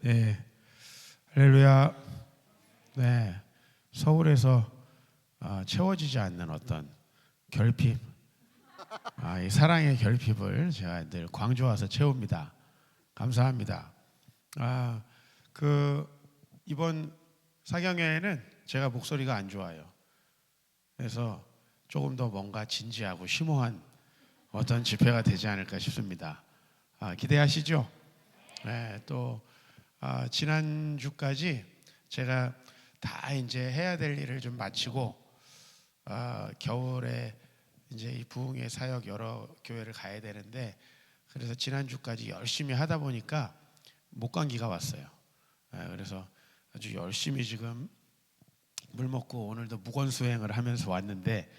네, 할렐루야. 네, 서울에서 채워지지 않는 어떤 결핍, 이 사랑의 결핍을 제가 늘 광주 와서 채웁니다. 감사합니다. 그 이번 사경회에는 제가 목소리가 안 좋아요. 그래서 조금 더 뭔가 진지하고 심오한 어떤 집회가 되지 않을까 싶습니다. 기대하시죠? 네, 또 지난주까지 제가 다 이제 해야 될 일을 좀 마치고 겨울에 이제 이 부흥의 사역 여러 교회를 가야 되는데, 그래서 지난주까지 열심히 하다 보니까 목감기가 왔어요. 그래서 아주 열심히 지금 물 먹고 오늘도 무건 수행을 하면서 왔는데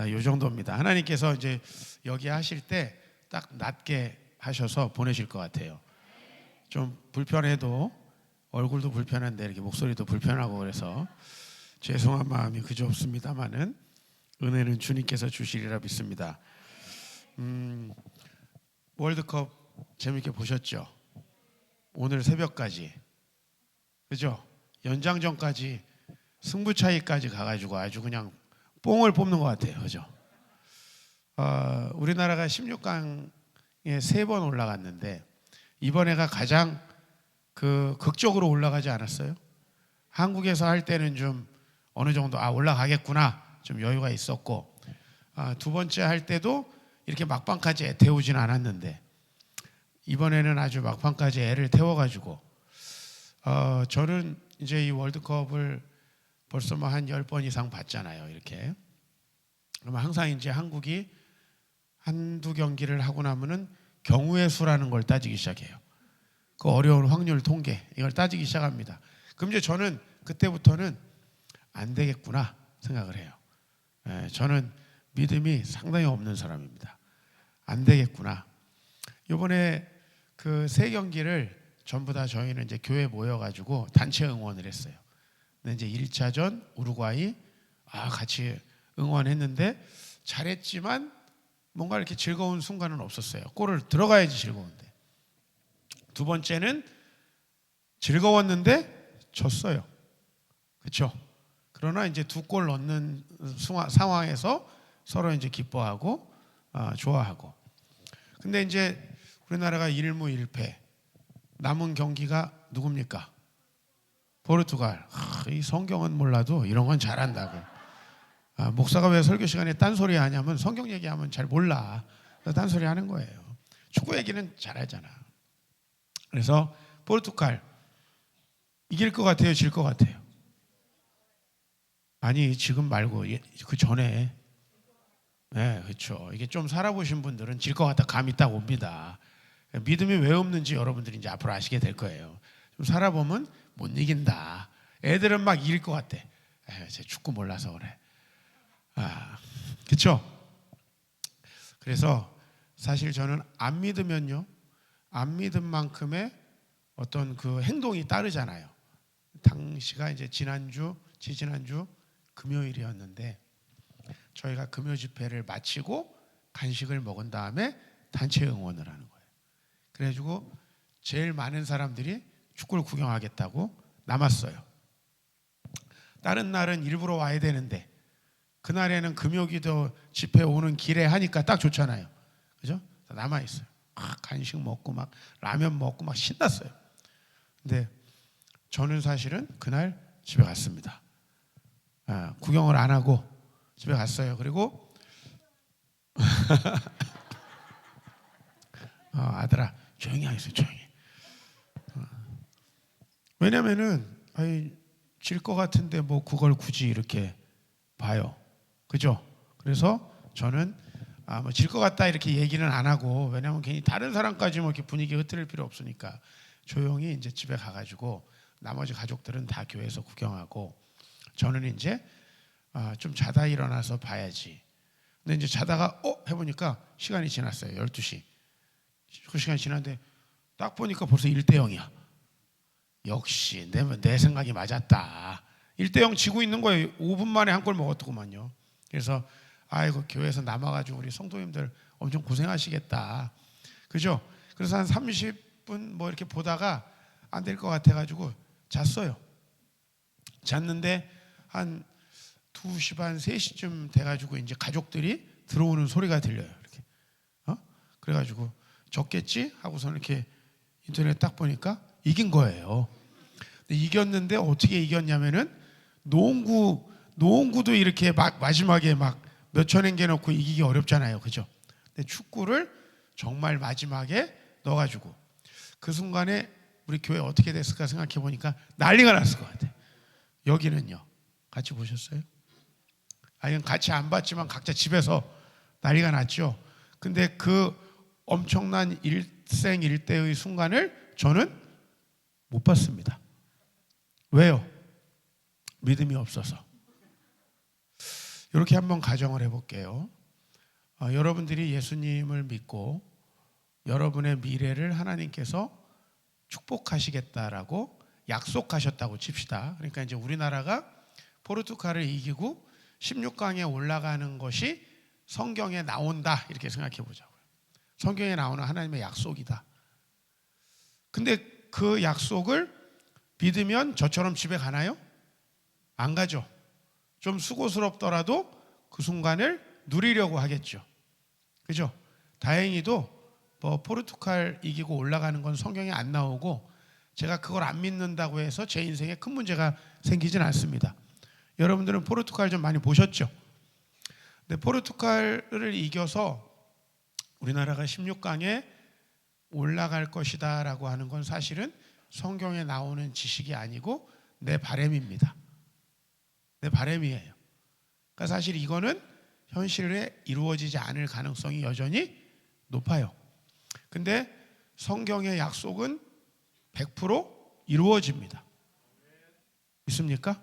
요 정도입니다. 하나님께서 이제 여기 하실 때 딱 낮게 하셔서 보내실 것 같아요. 좀 불편해도, 얼굴도 불편한데 이렇게 목소리도 불편하고 그래서 죄송한 마음이 그저 없습니다만은 은혜는 주님께서 주시리라 믿습니다. 월드컵 재밌게 보셨죠? 오늘 새벽까지, 그죠? 연장전까지 승부차이까지 가가지고 아주 그냥 뽕을 뽑는 것 같아요, 그죠? 우리나라가 16강에 3번 올라갔는데 이번에가 가장 극적으로 올라가지 않았어요? 한국에서 할 때는 좀 어느 정도 올라가겠구나 좀 여유가 있었고, 두 번째 할 때도 이렇게 막판까지 애 태우지는 않았는데 이번에는 아주 막판까지 애를 태워가지고 저는 이제 이 월드컵을 벌써 뭐 한 10번 이상 봤잖아요. 이렇게. 그러면 항상 이제 한국이 한두 경기를 하고 나면은 경우의 수라는 걸 따지기 시작해요. 그 어려운 확률 통계 이걸 따지기 시작합니다. 그럼 이제 저는 그때부터는 안 되겠구나 생각을 해요. 저는 믿음이 상당히 없는 사람입니다. 안 되겠구나. 이번에 그 3경기를 전부 다 저희는 이제 교회 모여가지고 단체 응원을 했어요. 근데 이제 1차전 우루과이 같이 응원했는데 잘했지만 뭔가 이렇게 즐거운 순간은 없었어요. 골을 들어가야지 즐거운데. 두 번째는 즐거웠는데 졌어요. 그렇죠? 그러나 이제 2골 넣는 상황에서 서로 이제 기뻐하고 좋아하고. 근데 이제 우리나라가 1무 1패. 남은 경기가 누굽니까? 포르투갈. 이 성경은 몰라도 이런 건 잘한다고. 목사가 왜 설교 시간에 딴소리 하냐면 성경 얘기하면 잘 몰라. 딴소리 하는 거예요. 축구 얘기는 잘하잖아. 그래서 포르투갈 이길 것 같아요? 질 것 같아요? 아니 지금 말고 그 전에. 네, 그렇죠. 이게 좀 살아보신 분들은 질 것 같다 감이 딱 옵니다. 믿음이 왜 없는지 여러분들이 이제 앞으로 아시게 될 거예요. 좀 살아보면 못 이긴다. 애들은 막 이길 것 같대. 제 축구 몰라서 그래. 그렇죠? 그래서 사실 저는 안 믿으면요, 안 믿은 만큼의 어떤 그 행동이 따르잖아요. 당시가 이제 지지난주 금요일이었는데 저희가 금요 집회를 마치고 간식을 먹은 다음에 단체 응원을 하는 거예요. 그래가지고 제일 많은 사람들이 축구를 구경하겠다고 남았어요. 다른 날은 일부러 와야 되는데 그날에는 금요기도 집회 오는 길에 하니까 딱 좋잖아요. 그죠? 남아있어요. 간식 먹고 막 라면 먹고 막 신났어요. 근데 저는 사실은 그날 집에 갔습니다. 구경을 안 하고 집에 갔어요. 그리고 아들아 조용히 하세요. 조용히. 왜냐면은 질 것 같은데 뭐 그걸 굳이 이렇게 봐요. 그죠? 그래서 저는 뭐 질 것 같다 이렇게 얘기는 안 하고, 왜냐하면 괜히 다른 사람까지 뭐 이렇게 분위기 흐트릴 필요 없으니까 조용히 이제 집에 가가지고 나머지 가족들은 다 교회에서 구경하고 저는 이제 좀 자다 일어나서 봐야지. 근데 이제 자다가 해보니까 시간이 지났어요. 12시. 그 시간이 지났는데 딱 보니까 벌써 1대0이야. 역시 내 생각이 맞았다. 1대0 지고 있는 거예요. 5분 만에 한 골 먹었더구만요. 그래서 교회에서 남아가지고 우리 성도님들 엄청 고생하시겠다. 그죠? 그래서 한 30분 뭐 이렇게 보다가 안 될 것 같아가지고 잤어요. 잤는데 한 2시 반, 3시쯤 돼가지고 이제 가족들이 들어오는 소리가 들려요. 이렇게. 그래가지고 졌겠지 하고서는 이렇게 인터넷 딱 보니까 이긴 거예요. 근데 이겼는데 어떻게 이겼냐면은 노홍구도 이렇게 막 마지막에 막 몇천 엔 개 넣고 이기기 어렵잖아요. 그죠? 근데 축구를 정말 마지막에 넣어가지고 그 순간에 우리 교회 어떻게 됐을까 생각해 보니까 난리가 났을 것 같아요. 여기는요. 같이 보셨어요? 이건 같이 안 봤지만 각자 집에서 난리가 났죠. 근데 그 엄청난 일생일대의 순간을 저는 못 봤습니다. 왜요? 믿음이 없어서. 이렇게 한번 가정을 해볼게요. 여러분들이 예수님을 믿고 여러분의 미래를 하나님께서 축복하시겠다라고 약속하셨다고 칩시다. 그러니까 이제 우리나라가 포르투갈을 이기고 16강에 올라가는 것이 성경에 나온다 이렇게 생각해 보자고요. 성경에 나오는 하나님의 약속이다. 근데 그 약속을 믿으면 저처럼 집에 가나요? 안 가죠. 좀 수고스럽더라도 그 순간을 누리려고 하겠죠. 그죠? 다행히도 포르투갈 이기고 올라가는 건 성경에 안 나오고 제가 그걸 안 믿는다고 해서 제 인생에 큰 문제가 생기진 않습니다. 여러분들은 포르투갈 좀 많이 보셨죠? 근데 포르투갈을 이겨서 우리나라가 16강에 올라갈 것이다 라고 하는 건 사실은 성경에 나오는 지식이 아니고 내 바람입니다. 내 바람이에요. 그러니까 사실 이거는 현실에 이루어지지 않을 가능성이 여전히 높아요. 근데 성경의 약속은 100% 이루어집니다. 믿습니까?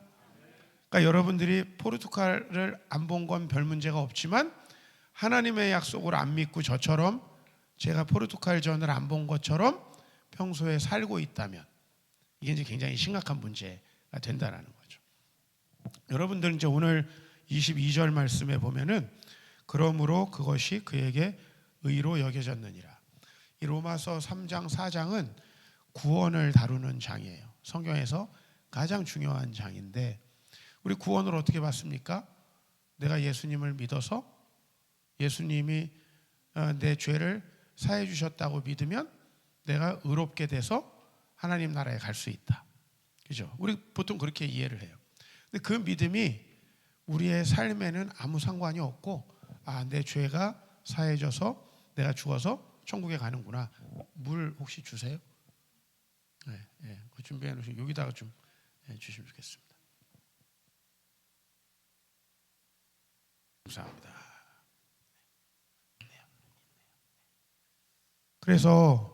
그러니까 여러분들이 포르투갈을 안 본 건 별 문제가 없지만 하나님의 약속을 안 믿고 저처럼 제가 포르투갈전을 안 본 것처럼 평소에 살고 있다면 이게 이제 굉장히 심각한 문제가 된다는 거죠. 여러분들 이제 오늘 22절 말씀에 보면은 그러므로 그것이 그에게 의로 여겨졌느니라. 이 로마서 3장 4장은 구원을 다루는 장이에요. 성경에서 가장 중요한 장인데 우리 구원을 어떻게 받습니까? 내가 예수님을 믿어서 예수님이 내 죄를 사해 주셨다고 믿으면 내가 의롭게 돼서 하나님 나라에 갈 수 있다. 그죠? 우리 보통 그렇게 이해를 해요. 근데 그 믿음이 우리의 삶에는 아무 상관이 없고 내 죄가 사해져서 내가 죽어서 천국에 가는구나. 물 혹시 주세요? 네, 그 준비해 놓으시고 여기다가 좀 주시면 좋겠습니다. 감사합니다. 그래서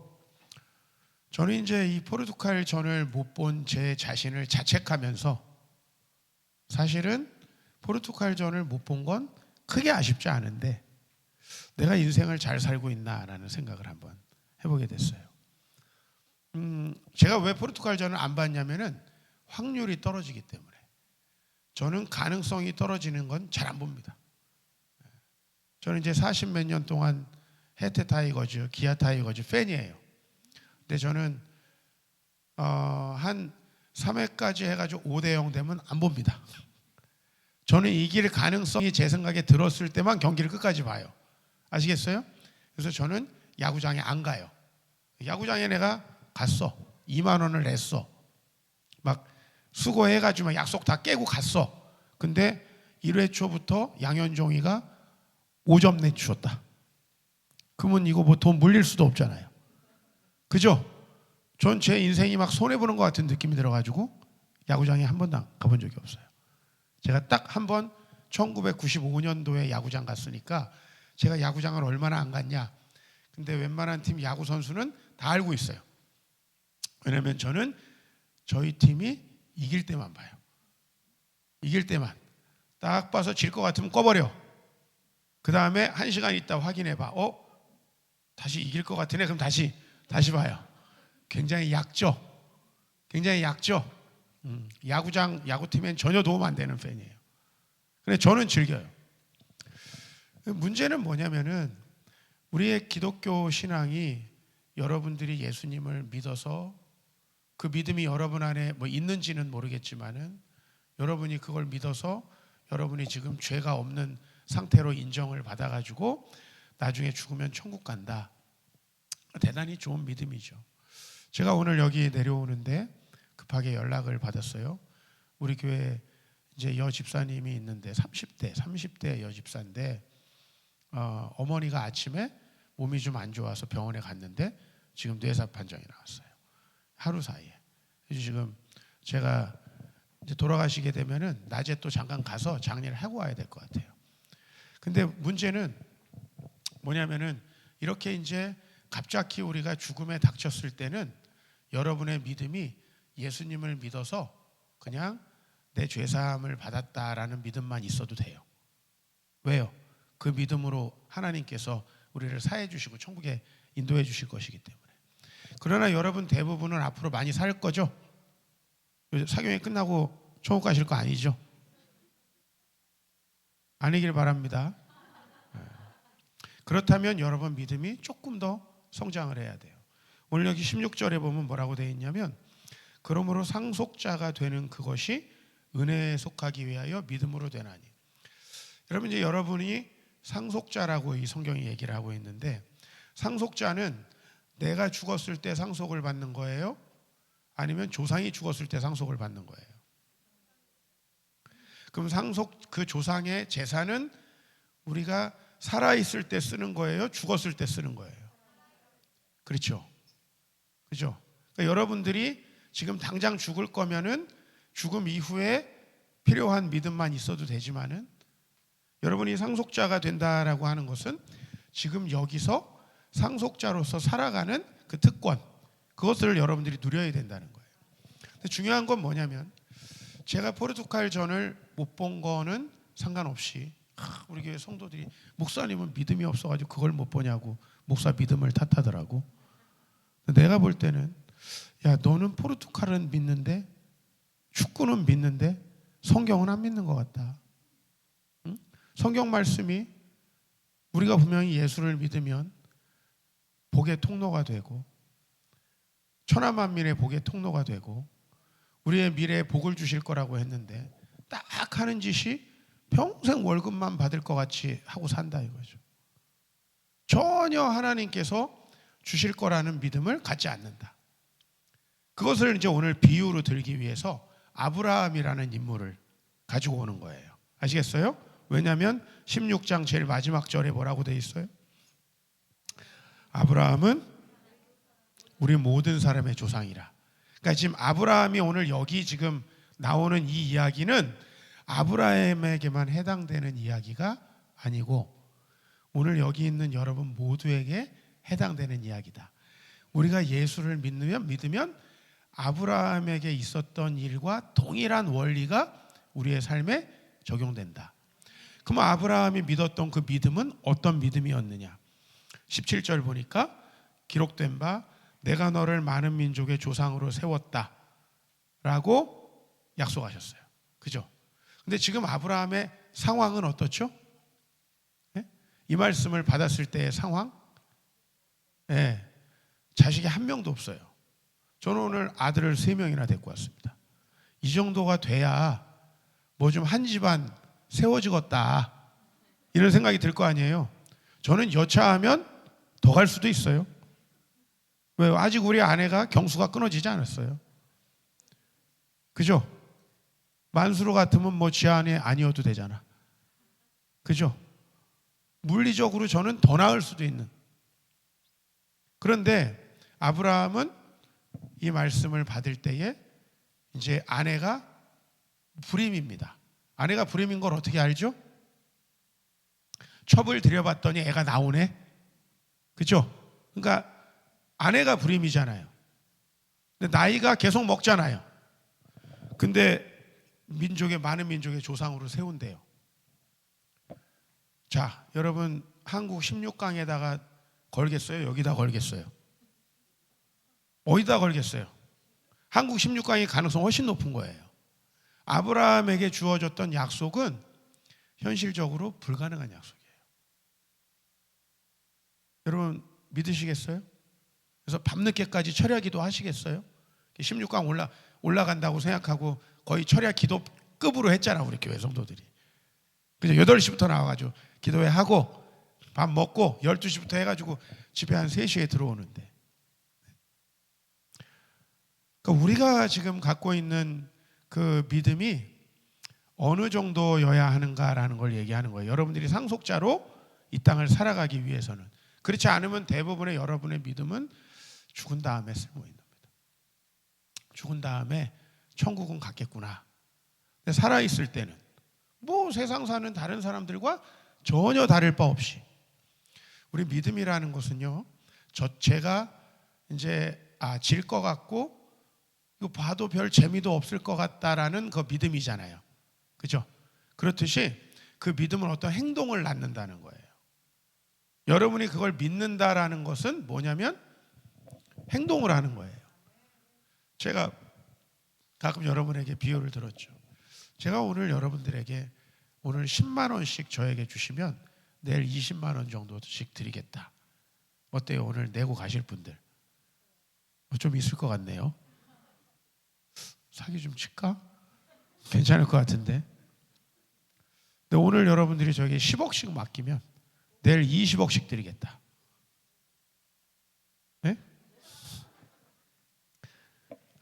저는 이제 이 포르투갈 전을 못 본 제 자신을 자책하면서 사실은 포르투갈 전을 못 본 건 크게 아쉽지 않은데 내가 인생을 잘 살고 있나라는 생각을 한번 해보게 됐어요. 제가 왜 포르투갈전을 안 봤냐면은 확률이 떨어지기 때문에 저는 가능성이 떨어지는 건 잘 안 봅니다. 저는 이제 40 몇 년 동안 해태 타이거즈, 기아 타이거즈 팬이에요. 근데 저는 한 3회까지 해가지고 5대0 되면 안 봅니다. 저는 이길 가능성이 제 생각에 들었을 때만 경기를 끝까지 봐요. 아시겠어요? 그래서 저는 야구장에 안 가요. 야구장에 내가 갔어. 2만 원을 냈어. 막 수고해가지고 약속 다 깨고 갔어. 근데 1회 초부터 양현종이가 5점 내주셨다. 그러면 이거 뭐 돈 물릴 수도 없잖아요. 그죠? 전 제 인생이 막 손해보는 것 같은 느낌이 들어가지고 야구장에 한 번도 가본 적이 없어요. 제가 딱 한 번 1995년도에 야구장 갔으니까 제가 야구장을 얼마나 안 갔냐. 근데 웬만한 팀 야구 선수는 다 알고 있어요. 왜냐면 저는 저희 팀이 이길 때만 봐요. 이길 때만. 딱 봐서 질 것 같으면 꺼버려. 그 다음에 1시간 있다 확인해봐. 다시 이길 것 같으네. 그럼 다시 봐요. 굉장히 약죠. 굉장히 약죠. 야구팀엔 전혀 도움 안 되는 팬이에요. 근데 저는 즐겨요. 문제는 뭐냐면은 우리의 기독교 신앙이 여러분들이 예수님을 믿어서 그 믿음이 여러분 안에 뭐 있는지는 모르겠지만은 여러분이 그걸 믿어서 여러분이 지금 죄가 없는 상태로 인정을 받아가지고 나중에 죽으면 천국 간다. 대단히 좋은 믿음이죠. 제가 오늘 여기 내려오는데 급하게 연락을 받았어요. 우리 교회 이제 여 집사님이 있는데 30대 여 집사인데 어머니가 아침에 몸이 좀 안 좋아서 병원에 갔는데 지금 뇌사 판정이 나왔어요. 하루 사이에. 그래서 지금 제가 이제 돌아가시게 되면은 낮에 또 잠깐 가서 장례를 하고 와야 될 것 같아요. 근데 문제는 뭐냐면은 이렇게 이제 갑자기 우리가 죽음에 닥쳤을 때는 여러분의 믿음이 예수님을 믿어서 그냥 내 죄사함을 받았다라는 믿음만 있어도 돼요. 왜요? 그 믿음으로 하나님께서 우리를 사해 주시고 천국에 인도해 주실 것이기 때문에. 그러나 여러분 대부분은 앞으로 많이 살 거죠? 사경이 끝나고 천국 가실 거 아니죠? 아니길 바랍니다. 그렇다면 여러분 믿음이 조금 더 성장을 해야 돼요. 오늘 여기 16절에 보면 뭐라고 되어 있냐면 그러므로 상속자가 되는 그것이 은혜에 속하기 위하여 믿음으로 되나니. 여러분 이제 여러분이 상속자라고 이 성경이 얘기를 하고 있는데 상속자는 내가 죽었을 때 상속을 받는 거예요? 아니면 조상이 죽었을 때 상속을 받는 거예요? 그럼 그 조상의 재산은 우리가 살아있을 때 쓰는 거예요? 죽었을 때 쓰는 거예요? 그렇죠? 그죠? 그러니까 여러분들이 지금 당장 죽을 거면은 죽음 이후에 필요한 믿음만 있어도 되지만은 여러분이 상속자가 된다라고 하는 것은 지금 여기서 상속자로서 살아가는 그 특권, 그것을 여러분들이 누려야 된다는 거예요. 근데 중요한 건 뭐냐면 제가 포르투갈전을 못 본 거는 상관없이 우리 교회 성도들이 목사님은 믿음이 없어가지고 그걸 못 보냐고 목사 믿음을 탓하더라고. 내가 볼 때는 야 너는 포르투갈은 믿는데 축구는 믿는데 성경은 안 믿는 것 같다. 응? 성경 말씀이 우리가 분명히 예수를 믿으면 복의 통로가 되고 천하만민의 복의 통로가 되고 우리의 미래에 복을 주실 거라고 했는데 딱 하는 짓이 평생 월급만 받을 것 같이 하고 산다 이거죠. 전혀 하나님께서 주실 거라는 믿음을 갖지 않는다. 그것을 이제 오늘 비유로 들기 위해서 아브라함이라는 인물을 가지고 오는 거예요. 아시겠어요? 왜냐하면 16장 제일 마지막 절에 뭐라고 돼 있어요? 아브라함은 우리 모든 사람의 조상이라. 그러니까 지금 아브라함이 오늘 여기 지금 나오는 이 이야기는 아브라함에게만 해당되는 이야기가 아니고 오늘 여기 있는 여러분 모두에게 해당되는 이야기다. 우리가 예수를 믿으면 아브라함에게 있었던 일과 동일한 원리가 우리의 삶에 적용된다. 그럼 아브라함이 믿었던 그 믿음은 어떤 믿음이었느냐? 17절 보니까 기록된 바 내가 너를 많은 민족의 조상으로 세웠다 라고 약속하셨어요. 그죠? 근데 지금 아브라함의 상황은 어떻죠? 네? 이 말씀을 받았을 때의 상황? 네. 자식이 한 명도 없어요. 저는 오늘 아들을 3명이나 데리고 왔습니다. 이 정도가 돼야 뭐 좀 한 집안 세워지겠다 이런 생각이 들 거 아니에요. 저는 여차하면 더 갈 수도 있어요. 왜요? 아직 우리 아내가 경수가 끊어지지 않았어요. 그죠? 만수로 같으면 뭐 지안에 아니어도 되잖아. 그죠? 물리적으로 저는 더 나을 수도 있는. 그런데 아브라함은 이 말씀을 받을 때에 이제 아내가 불임입니다. 아내가 불임인 걸 어떻게 알죠? 첩을 들여봤더니 애가 나오네. 그죠? 그러니까 아내가 불임이잖아요. 근데 나이가 계속 먹잖아요. 근데 많은 민족의 조상으로 세운대요. 자, 여러분 한국 16강에다가 걸겠어요? 여기다 걸겠어요? 어디다 걸겠어요? 한국 16강의 가능성 훨씬 높은 거예요. 아브라함에게 주어졌던 약속은 현실적으로 불가능한 약속이에요. 여러분 믿으시겠어요? 그래서 밤늦게까지 철야기도 하시겠어요? 16강 올라간다고 생각하고 거의 철야 기도급으로 했잖아, 우리 교회 성도들이. 그죠? 8시부터 나와가지고 기도회 하고 밥 먹고 12시부터 해가지고 집에 한 3시에 들어오는데, 그러니까 우리가 지금 갖고 있는 그 믿음이 어느 정도여야 하는가라는 걸 얘기하는 거예요. 여러분들이 상속자로 이 땅을 살아가기 위해서는. 그렇지 않으면 대부분의 여러분의 믿음은 죽은 다음에 쓸모 있는 겁니다. 죽은 다음에 천국은 갔겠구나. 근데 살아있을 때는 뭐 세상 사는 다른 사람들과 전혀 다를 바 없이, 우리 믿음이라는 것은요, 제가 이제 질 것 같고 이거 봐도 별 재미도 없을 것 같다라는 그 믿음이잖아요. 그죠? 그렇듯이 그 믿음은 어떤 행동을 낳는다는 거예요. 여러분이 그걸 믿는다라는 것은 뭐냐면 행동을 하는 거예요. 제가 가끔 여러분에게 비유를 들었죠. 제가 오늘 여러분들에게 오늘 10만 원씩 저에게 주시면 내일 20만 원 정도씩 드리겠다. 어때요? 오늘 내고 가실 분들 좀 있을 것 같네요. 사기 좀 칠까? 괜찮을 것 같은데. 근데 오늘 여러분들이 저에게 10억씩 맡기면 내일 20억씩 드리겠다. 네?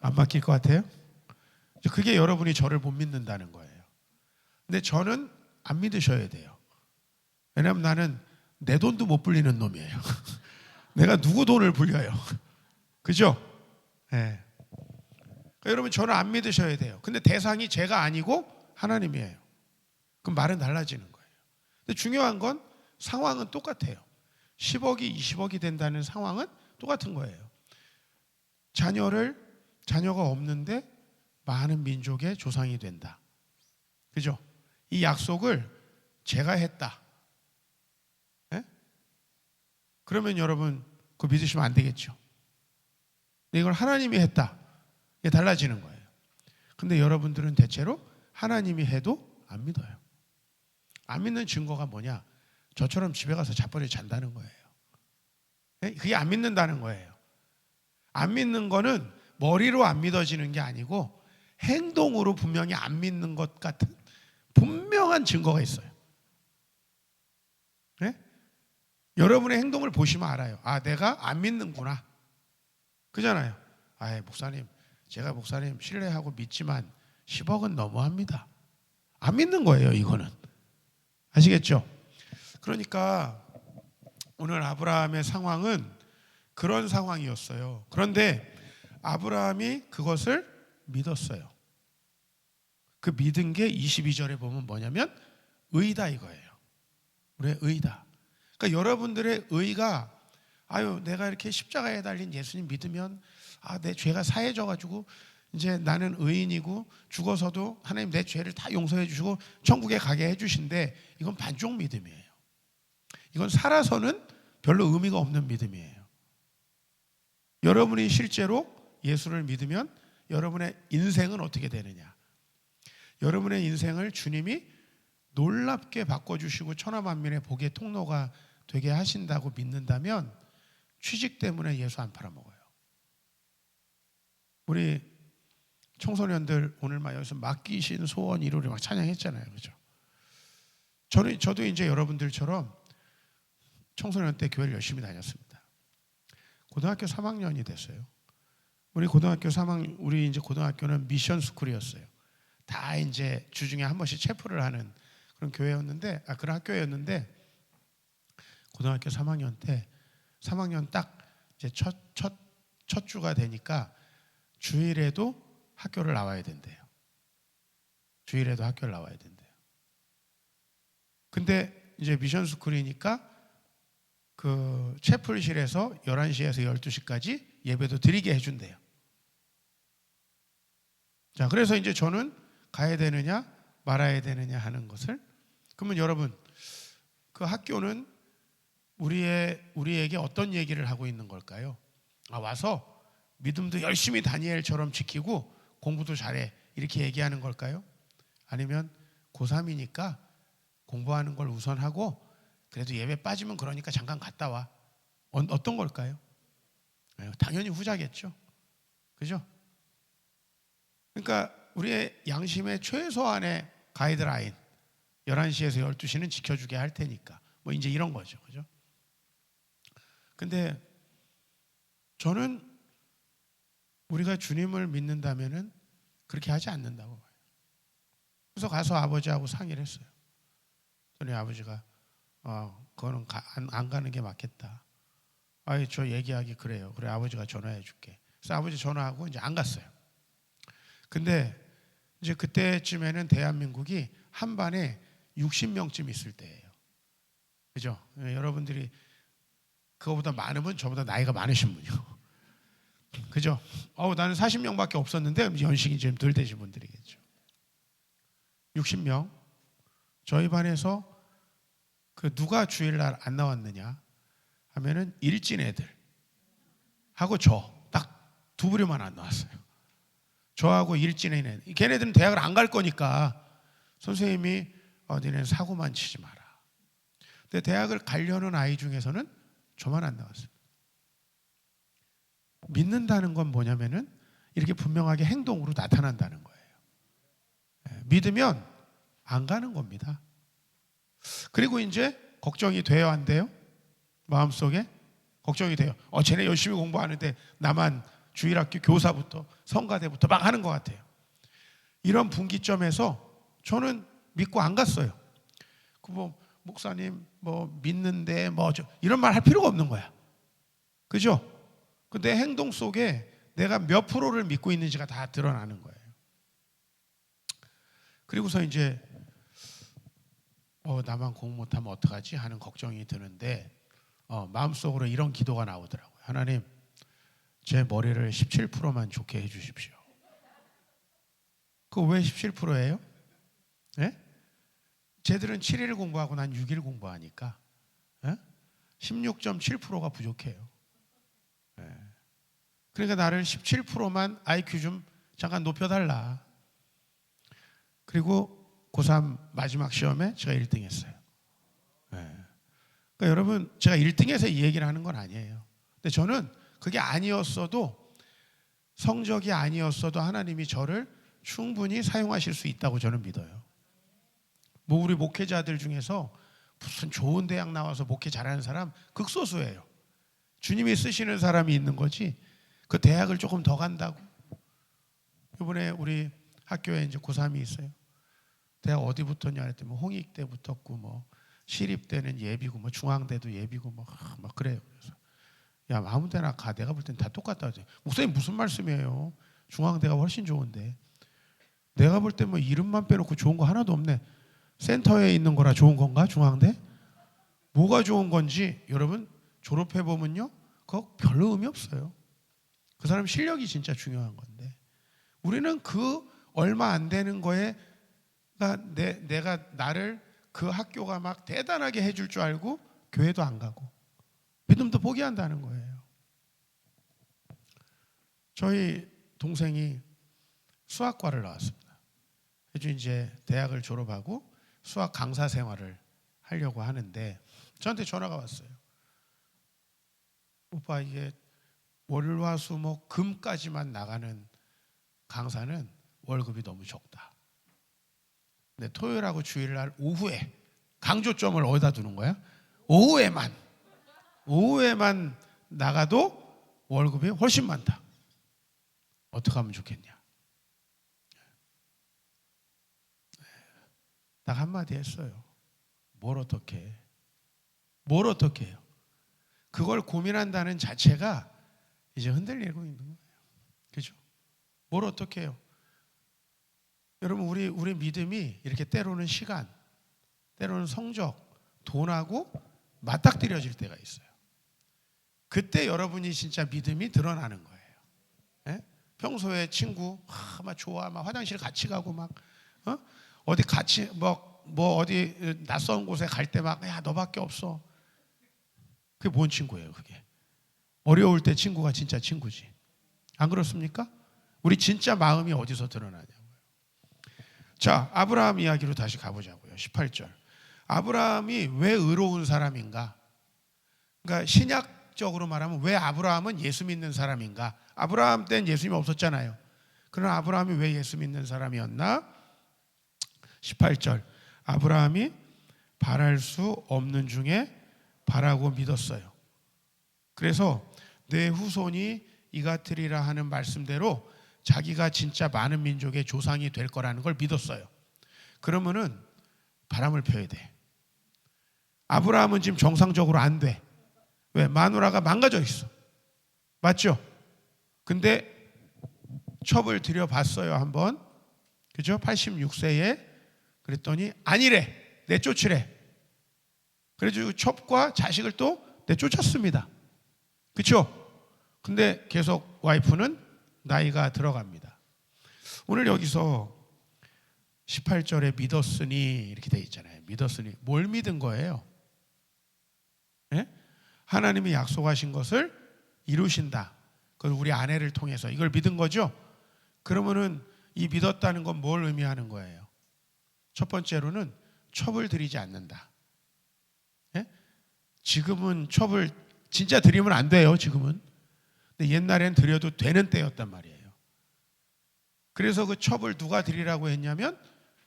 안 맡길 것 같아요? 그게 여러분이 저를 못 믿는다는 거예요. 근데 저는 안 믿으셔야 돼요. 왜냐하면 나는 내 돈도 못 불리는 놈이에요. 내가 누구 돈을 불려요? 그죠? 네. 그러니까 여러분, 저는 안 믿으셔야 돼요. 근데 대상이 제가 아니고 하나님이에요. 그럼 말은 달라지는 거예요. 근데 중요한 건 상황은 똑같아요. 10억이 20억이 된다는 상황은 똑같은 거예요. 자녀가 없는데 많은 민족의 조상이 된다. 그죠? 이 약속을 제가 했다. 네? 그러면 여러분 그거 믿으시면 안 되겠죠. 근데 이걸 하나님이 했다. 이게 달라지는 거예요. 근데 여러분들은 대체로 하나님이 해도 안 믿어요. 안 믿는 증거가 뭐냐? 저처럼 집에 가서 자빠져 잔다는 거예요. 네? 그게 안 믿는다는 거예요. 안 믿는 거는 머리로 안 믿어지는 게 아니고 행동으로 분명히 안 믿는 것 같은 분명한 증거가 있어요. 네? 여러분의 행동을 보시면 알아요. 내가 안 믿는구나. 그잖아요. 목사님, 제가 목사님 신뢰하고 믿지만 10억은 너무합니다. 안 믿는 거예요, 이거는. 아시겠죠? 그러니까 오늘 아브라함의 상황은 그런 상황이었어요. 그런데 아브라함이 그것을 믿었어요. 그 믿은 게 22절에 보면 뭐냐면 의다 이거예요. 우리의 의다. 그러니까 여러분들의 의가 내가 이렇게 십자가에 달린 예수님 믿으면 내 죄가 사해져가지고 이제 나는 의인이고 죽어서도 하나님 내 죄를 다 용서해 주시고 천국에 가게 해주신대. 이건 반쪽 믿음이에요. 이건 살아서는 별로 의미가 없는 믿음이에요. 여러분이 실제로 예수를 믿으면 여러분의 인생은 어떻게 되느냐? 여러분의 인생을 주님이 놀랍게 바꿔주시고 천하만민의 복의 통로가 되게 하신다고 믿는다면 취직 때문에 예수 안 팔아먹어요. 우리 청소년들 오늘 막 여기서 맡기신 소원 이루리 막 찬양했잖아요. 그죠? 저도 이제 여러분들처럼 청소년 때 교회를 열심히 다녔습니다. 고등학교 3학년이 됐어요. 우리 이제 고등학교는 미션 스쿨이었어요. 다 이제 주중에 한 번씩 체프를 하는 그런 교회였는데, 그런 학교였는데, 고등학교 3학년 때, 3학년 딱 이제 첫 주가 되니까 주일에도 학교를 나와야 된대요. 주일에도 학교를 나와야 된대요. 근데 이제 미션 스쿨이니까 그 채플실에서 11시에서 12시까지 예배도 드리게 해준대요. 자, 그래서 이제 저는 가야 되느냐 말아야 되느냐 하는 것을, 그러면 여러분 그 학교는 우리에게 어떤 얘기를 하고 있는 걸까요? 와서 믿음도 열심히 다니엘처럼 지키고 공부도 잘해 이렇게 얘기하는 걸까요? 아니면 고3이니까 공부하는 걸 우선하고 그래도 예배 빠지면 그러니까 잠깐 갔다 와. 어떤 걸까요? 당연히 후자겠죠. 그죠? 그러니까 우리의 양심의 최소한의 가이드라인 11시에서 12시는 지켜주게 할 테니까 뭐 이제 이런 거죠. 그죠? 근데 저는 우리가 주님을 믿는다면은 그렇게 하지 않는다고 봐요. 그래서 가서 아버지하고 상의를 했어요. 저희 아버지가 그거는 안 가는 게 맞겠다. 아이 저 얘기하기 그래요. 그래 아버지가 전화해 줄게. 그래서 아버지 전화하고 이제 안 갔어요. 근데 이제 그때쯤에는 대한민국이 한 반에 60명쯤 있을 때예요. 그죠? 여러분들이 그거보다 많으면 저보다 나이가 많으신 분이요. 그죠? 나는 40명밖에 없었는데 연식이 좀 덜 되신 분들이겠죠. 60명. 저희 반에서 그 누가 주일날 안 나왔느냐 하면은 일진 애들 하고 저 딱 두 부류만 안 나왔어요. 저하고 일진 애들. 걔네들은 대학을 안 갈 거니까 선생님이 너네는 사고만 치지 마라. 근데 대학을 가려는 아이 중에서는 저만 안 나왔어요. 믿는다는 건 뭐냐면은 이렇게 분명하게 행동으로 나타난다는 거예요. 믿으면 안 가는 겁니다. 그리고 이제 걱정이 돼요, 안 돼요? 마음속에 걱정이 돼요. 쟤네 열심히 공부하는데 나만 주일학교 교사부터 성가대부터 막 하는 것 같아요. 이런 분기점에서 저는 믿고 안 갔어요. 목사님 믿는데 이런 말 할 필요가 없는 거야. 그죠? 내 행동 속에 내가 몇 프로를 믿고 있는지가 다 드러나는 거예요. 그리고서 이제 나만 공부 못하면 어떡하지 하는 걱정이 드는데 마음속으로 이런 기도가 나오더라고요. 하나님, 제 머리를 17%만 좋게 해주십시오. 그거 왜 17%예요? 네? 쟤들은 7일 공부하고 난 6일 공부하니까 16.7%가 부족해요. 그러니까 나를 17%만 IQ 좀 잠깐 높여달라. 그리고 고3 마지막 시험에 제가 1등 했어요. 그러니까 여러분 제가 1등해서 이 얘기를 하는 건 아니에요. 근데 저는 그게 아니었어도 성적이 아니었어도 하나님이 저를 충분히 사용하실 수 있다고 저는 믿어요. 우리 목회자들 중에서 무슨 좋은 대학 나와서 목회 잘하는 사람 극소수예요. 주님이 쓰시는 사람이 있는 거지 그 대학을 조금 더 간다고. 이번에 우리 학교에 이제 고3이 있어요. 대학 어디 붙었냐 했더니 홍익대 붙었고 시립대는 예비고 중앙대도 예비고 막 그래요. 그래서 야 아무 데나 가. 내가 볼 땐 다 똑같다. 목사님 무슨 말씀이에요? 중앙대가 훨씬 좋은데. 내가 볼 때 이름만 빼놓고 좋은 거 하나도 없네. 센터에 있는 거라 좋은 건가 중앙대? 뭐가 좋은 건지 여러분 졸업해 보면요 그거 별로 의미 없어요. 그 사람 실력이 진짜 중요한 건데 우리는 그 얼마 안 되는 거에 내가 나를 그 학교가 막 대단하게 해줄 줄 알고 교회도 안 가고 믿음도 포기한다는 거예요. 저희 동생이 수학과를 나왔습니다. 그래서 이제 대학을 졸업하고 수학 강사 생활을 하려고 하는데 저한테 전화가 왔어요. 오빠 이게 월화수목 금까지만 나가는 강사는 월급이 너무 적다. 근데 토요일하고 주일날 오후에 강조점을 어디다 두는 거야? 오후에만 나가도 월급이 훨씬 많다. 어떻게 하면 좋겠냐? 딱 한마디 했어요. 뭘 어떻게 해? 뭘 어떻게 해요? 그걸 고민한다는 자체가 이제 흔들리고 있는 거예요. 그죠? 뭘 어떻게 해요? 여러분 우리 믿음이 이렇게 때로는 시간, 때로는 성적, 돈하고 맞닥뜨려질 때가 있어요. 그때 여러분이 진짜 믿음이 드러나는 거예요. 예? 평소에 친구 막 좋아, 막 화장실 같이 가고 막 어디 같이 어디 낯선 곳에 갈 때 막 야 너밖에 없어. 그게 뭔 친구예요? 그게 어려울 때 친구가 진짜 친구지. 안 그렇습니까? 우리 진짜 마음이 어디서 드러나냐고요. 자, 아브라함 이야기로 다시 가보자고요. 18절. 아브라함이 왜 의로운 사람인가? 그러니까 신약적으로 말하면 왜 아브라함은 예수 믿는 사람인가? 아브라함 때는 예수님이 없었잖아요. 그러나 아브라함이 왜 예수 믿는 사람이었나? 18절, 아브라함이 바랄 수 없는 중에 바라고 믿었어요. 그래서 내 후손이 이같으리라 하는 말씀대로 자기가 진짜 많은 민족의 조상이 될 거라는 걸 믿었어요. 그러면은 바람을 펴야 돼. 아브라함은 지금 정상적으로 안 돼. 왜? 마누라가 망가져 있어. 맞죠? 근데 첩을 들여봤어요, 한번. 그죠? 86세에. 그랬더니 아니래. 내쫓으래. 그래가지고 첩과 자식을 또 내쫓았습니다. 그렇죠? 근데 계속 와이프는 나이가 들어갑니다. 오늘 여기서 18절에 믿었으니 이렇게 돼 있잖아요. 믿었으니 뭘 믿은 거예요? 예? 하나님이 약속하신 것을 이루신다. 그걸 우리 아내를 통해서 이걸 믿은 거죠? 그러면은 이 믿었다는 건 뭘 의미하는 거예요? 첫 번째로는 첩을 드리지 않는다. 예? 지금은 첩을 진짜 드리면 안 돼요, 지금은. 근데 옛날엔 드려도 되는 때였단 말이에요. 그래서 그 첩을 누가 드리라고 했냐면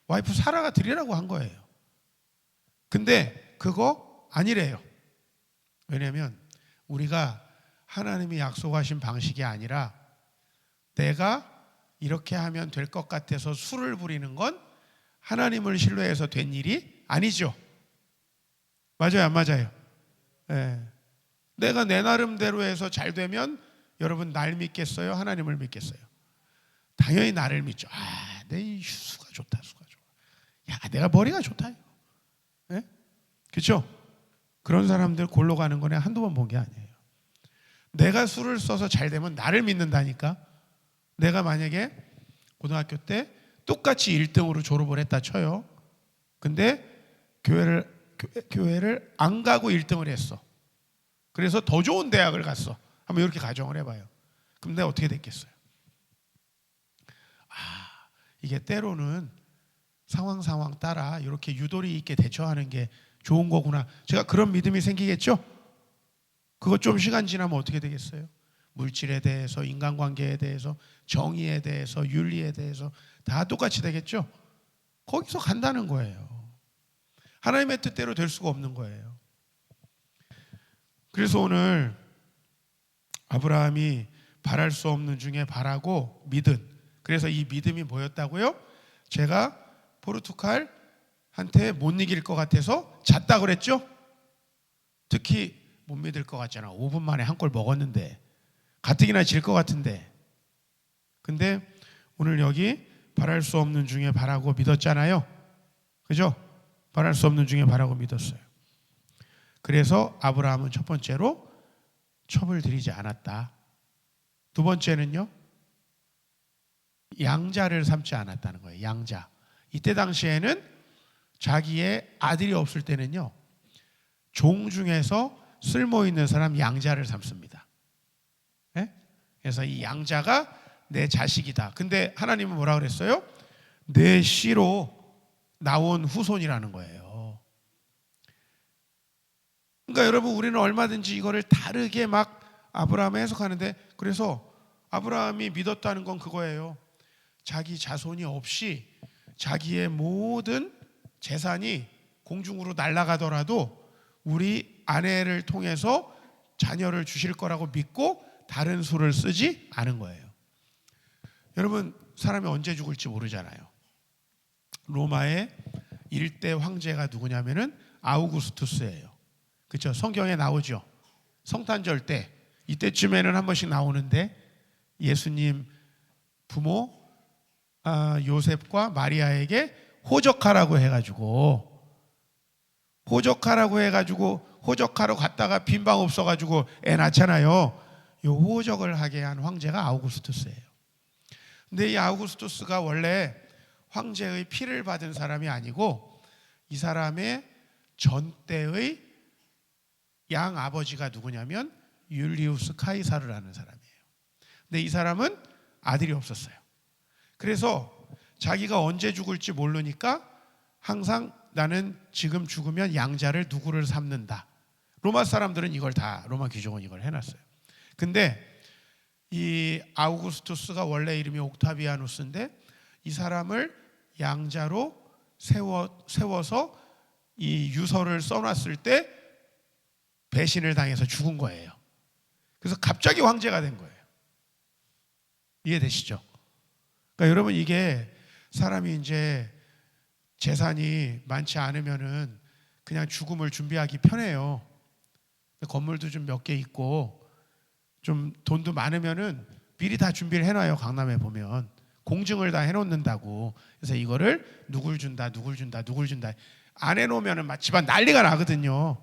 와이프 사라가 드리라고 한 거예요. 근데 그거 아니래요. 왜냐하면 우리가 하나님이 약속하신 방식이 아니라 내가 이렇게 하면 될 것 같아서 술을 부리는 건 하나님을 신뢰해서 된 일이 아니죠. 맞아요, 안 맞아요? 네. 내가 내 나름대로 해서 잘 되면 여러분 날 믿겠어요? 하나님을 믿겠어요? 당연히 나를 믿죠. 아, 내 수가 좋다, 수가 좋아. 야, 내가 머리가 좋다. 네? 그렇죠? 그런 사람들 골로 가는 거는 한두 번 본 게 아니에요. 내가 수를 써서 잘 되면 나를 믿는다니까. 내가 만약에 고등학교 때 똑같이 1등으로 졸업을 했다 쳐요. 근데 교회를 안 가고 1등을 했어. 그래서 더 좋은 대학을 갔어. 한번 이렇게 가정을 해봐요. 그럼 내가 어떻게 됐겠어요? 이게 때로는 상황 따라 이렇게 유도리 있게 대처하는 게 좋은 거구나. 제가 그런 믿음이 생기겠죠? 그거 좀 시간 지나면 어떻게 되겠어요? 물질에 대해서, 인간관계에 대해서, 정의에 대해서, 윤리에 대해서 다 똑같이 되겠죠? 거기서 간다는 거예요. 하나님의 뜻대로 될 수가 없는 거예요. 그래서 오늘 아브라함이 바랄 수 없는 중에 바라고 믿은, 그래서 이 믿음이 뭐였다고요? 제가 포르투갈한테 못 이길 것 같아서 잤다 그랬죠? 특히 못 믿을 것 같잖아. 5분 만에 한 골 먹었는데 가뜩이나 질 것 같은데. 근데 오늘 여기 바랄 수 없는 중에 바라고 믿었잖아요. 그죠? 바랄 수 없는 중에 바라고 믿었어요. 그래서 아브라함은 첫 번째로 첩을 드리지 않았다. 두 번째는요, 양자를 삼지 않았다는 거예요. 양자. 이때 당시에는 자기의 아들이 없을 때는요, 종 중에서 쓸모 있는 사람 양자를 삼습니다. 네? 그래서 이 양자가 내 자식이다. 근데 하나님은 뭐라 그랬어요? 내 씨로 나온 후손이라는 거예요. 그러니까 여러분, 우리는 얼마든지 이거를 다르게 막 아브라함을 해석하는데, 그래서 아브라함이 믿었다는 건 그거예요. 자기 자손이 없이 자기의 모든 재산이 공중으로 날아가더라도 우리 아내를 통해서 자녀를 주실 거라고 믿고 다른 수를 쓰지 않은 거예요. 여러분, 사람이 언제 죽을지 모르잖아요. 로마의 일대 황제가 누구냐면은 아우구스투스예요. 그렇죠? 성경에 나오죠. 성탄절 때 이때쯤에는 한 번씩 나오는데 예수님 부모 요셉과 마리아에게 호적하라고 해가지고 호적하러 갔다가 빈방 없어가지고 애 낳잖아요. 요 호적을 하게 한 황제가 아우구스투스예요. 근데 이 아우구스투스가 원래 황제의 피를 받은 사람이 아니고 이 사람의 전때의 양 아버지가 누구냐면 율리우스 카이사르라는 사람이에요. 근데 이 사람은 아들이 없었어요. 그래서 자기가 언제 죽을지 모르니까 항상 나는 지금 죽으면 양자를 누구를 삼는다. 로마 사람들은 이걸 다, 로마 귀족은 이걸 해놨어요. 근데 이 아우구스투스가 원래 이름이 옥타비아누스인데 이 사람을 양자로 세워서 이 유서를 써놨을 때 배신을 당해서 죽은 거예요. 그래서 갑자기 황제가 된 거예요. 이해되시죠? 그러니까 여러분, 이게 사람이 이제 재산이 많지 않으면은 그냥 죽음을 준비하기 편해요. 건물도 좀 몇 개 있고 좀 돈도 많으면은 미리 다 준비를 해놔요. 강남에 보면 공증을 다 해놓는다고. 그래서 이거를 누굴 준다 안 해놓으면은 막 집안 난리가 나거든요.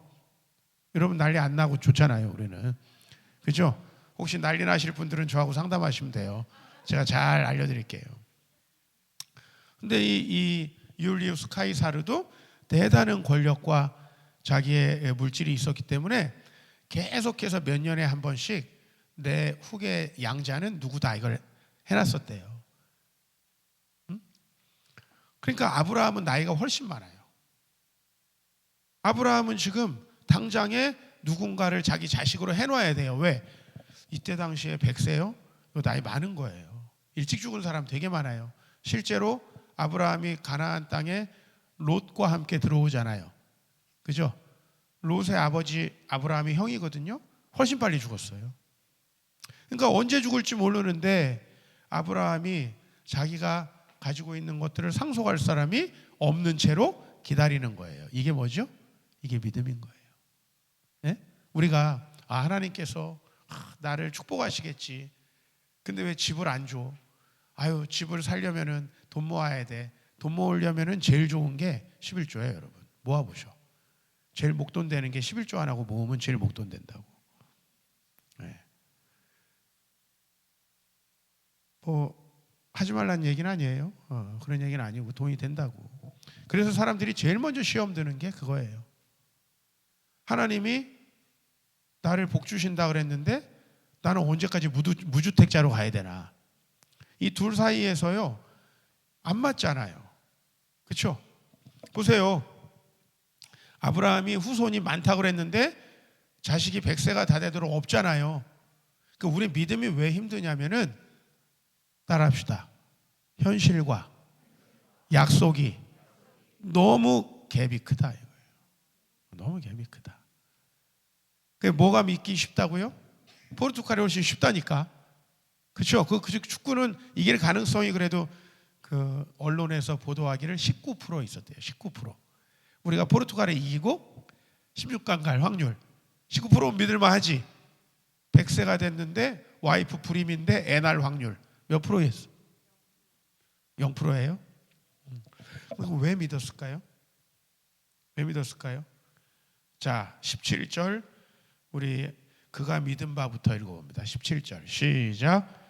여러분, 난리 안 나고 좋잖아요, 우리는. 그죠? 혹시 난리 나실 분들은 저하고 상담하시면 돼요. 제가 잘 알려드릴게요. 근데 이 율리우스 카이사르도 대단한 권력과 자기의 물질이 있었기 때문에 계속해서 몇 년에 한 번씩 내 후계 양자는 누구다 이걸 해놨었대요. 그러니까 아브라함은 나이가 훨씬 많아요. 아브라함은 지금 당장에 누군가를 자기 자식으로 해놔야 돼요. 왜? 이때 당시에 100세요? 이거 나이 많은 거예요. 일찍 죽은 사람 되게 많아요. 실제로 아브라함이 가나안 땅에 롯과 함께 들어오잖아요. 그죠? 롯의 아버지 아브라함이 형이거든요. 훨씬 빨리 죽었어요. 그러니까 언제 죽을지 모르는데 아브라함이 자기가 가지고 있는 것들을 상속할 사람이 없는 채로 기다리는 거예요. 이게 뭐죠? 이게 믿음인 거예요. 네? 우리가 하나님께서 나를 축복하시겠지. 근데 왜 집을 안 줘? 아유, 집을 살려면은 돈 모아야 돼. 돈 모으려면은 제일 좋은 게 11조예요, 여러분. 모아보셔. 제일 목돈 되는 게 11조 안 하고 모으면 제일 목돈 된다고. 네. 뭐 하지 말라는 얘기는 아니에요. 그런 얘기는 아니고 돈이 된다고. 그래서 사람들이 제일 먼저 시험 드는 게 그거예요. 하나님이 나를 복 주신다 그랬는데 나는 언제까지 무주택자로 가야 되나? 이 둘 사이에서요 안 맞잖아요. 그렇죠? 보세요. 아브라함이 후손이 많다고 그랬는데 자식이 100세가 다 되도록 없잖아요. 그러니까 우리 믿음이 왜 힘드냐면은 따라합시다. 현실과 약속이 너무 갭이 크다 이거예요. 너무 갭이 크다. 그게 뭐가 믿기 쉽다고요? 포르투갈이 훨씬 쉽다니까. 그렇죠? 그 축구는 이길 가능성이 그래도 그 언론에서 보도하기를 19% 있었대요. 19%. 우리가 포르투갈에 이기고 16강 갈 확률 19% 믿을만 하지. 100세가 됐는데 와이프 불임인데 애 낳을 확률 몇 프로였어? 0%예요? 그럼 왜 믿었을까요? 왜 믿었을까요? 자, 17절 우리 그가 믿은 바부터 읽어봅니다. 17절 시작.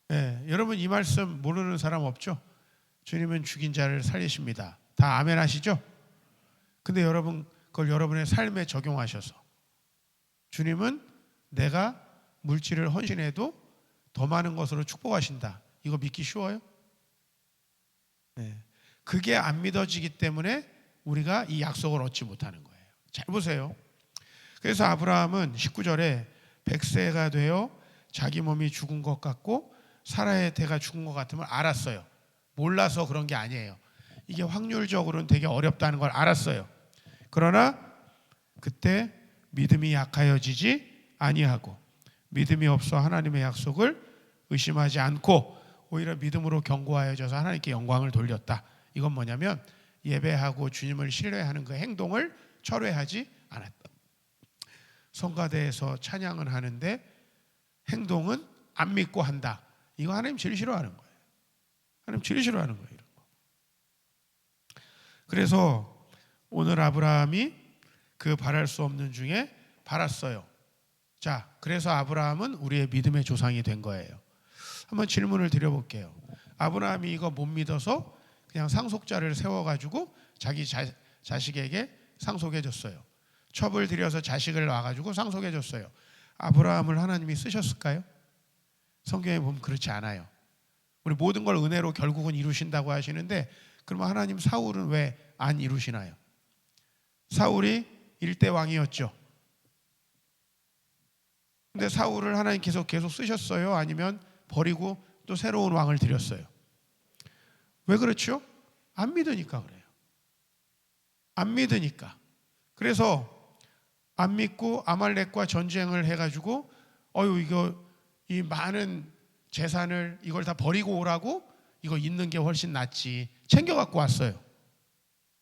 네, 여러분 이 말씀 모르는 사람 없죠? 주님은 죽인 자를 살리십니다. 다 아멘 하시죠? 근데 여러분 그걸 여러분의 삶에 적용하셔서 주님은 내가 물질을 헌신해도 더 많은 것으로 축복하신다. 이거 믿기 쉬워요? 네. 그게 안 믿어지기 때문에 우리가 이 약속을 얻지 못하는 거예요. 잘 보세요. 그래서 아브라함은 19절에 100세가 되어 자기 몸이 죽은 것 같고 사라의 태가 죽은 것 같음을 알았어요. 몰라서 그런 게 아니에요. 이게 확률적으로는 되게 어렵다는 걸 알았어요. 그러나 그때 믿음이 약하여지지 아니하고 믿음이 없어 하나님의 약속을 의심하지 않고 오히려 믿음으로 견고하여져서 하나님께 영광을 돌렸다. 이건 뭐냐면 예배하고 주님을 신뢰하는 그 행동을 철회하지 않았다. 성가대에서 찬양은 하는데 행동은 안 믿고 한다. 이거 하나님 제일 싫어하는 거예요. 하나님 제일 싫어하는 거예요. 이런 거. 그래서 오늘 아브라함이 그 바랄 수 없는 중에 바랐어요. 자, 그래서 아브라함은 우리의 믿음의 조상이 된 거예요. 한번 질문을 드려볼게요. 아브라함이 이거 못 믿어서 그냥 상속자를 세워가지고 자기 자식에게 상속해줬어요. 첩을 들여서 자식을 놔가지고 상속해줬어요. 아브라함을 하나님이 쓰셨을까요? 성경에 보면 그렇지 않아요. 우리 모든 걸 은혜로 결국은 이루신다고 하시는데 그러면 하나님 사울은 왜 안 이루시나요? 사울이 일대 왕이었죠. 근데 사울을 하나님께서 계속 쓰셨어요? 아니면 버리고 또 새로운 왕을 들였어요? 왜 그렇죠? 안 믿으니까 그래요. 안 믿으니까. 그래서 안 믿고 아말렉과 전쟁을 해가지고 이거 이 많은 재산을 이걸 다 버리고 오라고, 이거 있는 게 훨씬 낫지, 챙겨 갖고 왔어요.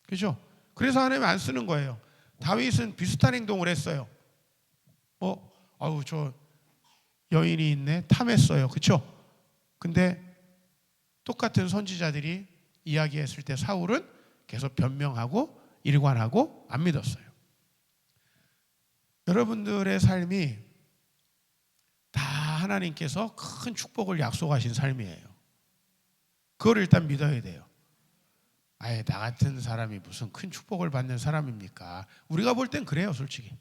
그죠? 그래서 하나님 안 쓰는 거예요. 다윗은 비슷한 행동을 했어요. 저 여인이 있네, 탐했어요. 그렇죠? 근데 똑같은 선지자들이 이야기했을 때 사울은 계속 변명하고 일관하고 안 믿었어요. 여러분들의 삶이 다 하나님께서 큰 축복을 약속하신 삶이에요. 그걸 일단 믿어야 돼요. 아예 나 같은 사람이 무슨 큰 축복을 받는 사람입니까? 우리가 볼 땐 그래요, 솔직히.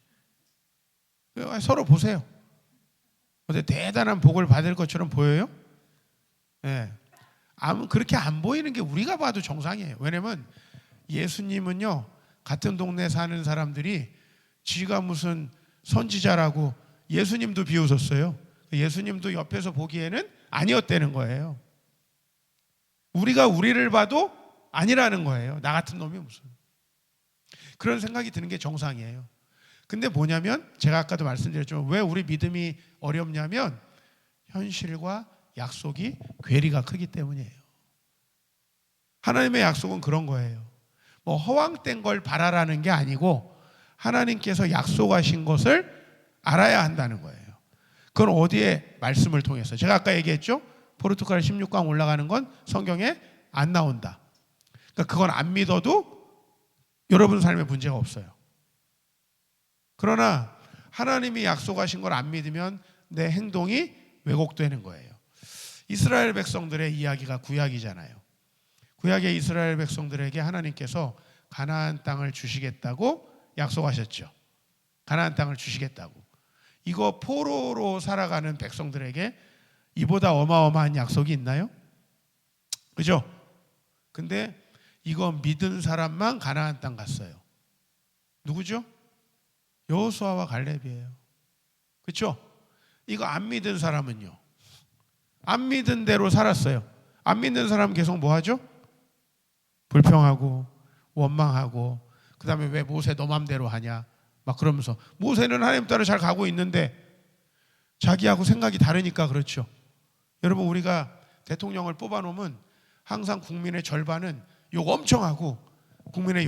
서로 보세요. 근데 대단한 복을 받을 것처럼 보여요? 네. 그렇게 안 보이는 게 우리가 봐도 정상이에요. 왜냐면 예수님은요, 같은 동네 사는 사람들이 지가 무슨 선지자라고 예수님도 비웃었어요. 예수님도 옆에서 보기에는 아니었다는 거예요. 우리가 우리를 봐도 아니라는 거예요. 나 같은 놈이 무슨. 그런 생각이 드는 게 정상이에요. 근데 뭐냐면 제가 아까도 말씀드렸지만 왜 우리 믿음이 어렵냐면 현실과 약속이 괴리가 크기 때문이에요. 하나님의 약속은 그런 거예요. 뭐 허황된 걸 바라라는 게 아니고 하나님께서 약속하신 것을 알아야 한다는 거예요. 그건 어디에 말씀을 통해서, 제가 아까 얘기했죠? 포르투갈 16강 올라가는 건 성경에 안 나온다. 그러니까 그건 안 믿어도 여러분 삶에 문제가 없어요. 그러나 하나님이 약속하신 걸 안 믿으면 내 행동이 왜곡되는 거예요. 이스라엘 백성들의 이야기가 구약이잖아요. 구약의 이스라엘 백성들에게 하나님께서 가나안 땅을 주시겠다고 약속하셨죠. 가나안 땅을 주시겠다고. 이거 포로로 살아가는 백성들에게 이보다 어마어마한 약속이 있나요? 그죠? 근데 이거 믿은 사람만 가나안 땅 갔어요. 누구죠? 여호수아와 갈렙이에요. 그렇죠? 이거 안 믿은 사람은요, 안 믿은 대로 살았어요. 안 믿는 사람은 계속 뭐 하죠? 불평하고 원망하고, 그 다음에 왜 모세 너 맘대로 하냐 막 그러면서, 모세는 하나님 따라 잘 가고 있는데 자기하고 생각이 다르니까 그렇죠. 여러분, 우리가 대통령을 뽑아놓으면 항상 국민의 절반은 욕 엄청 하고 국민의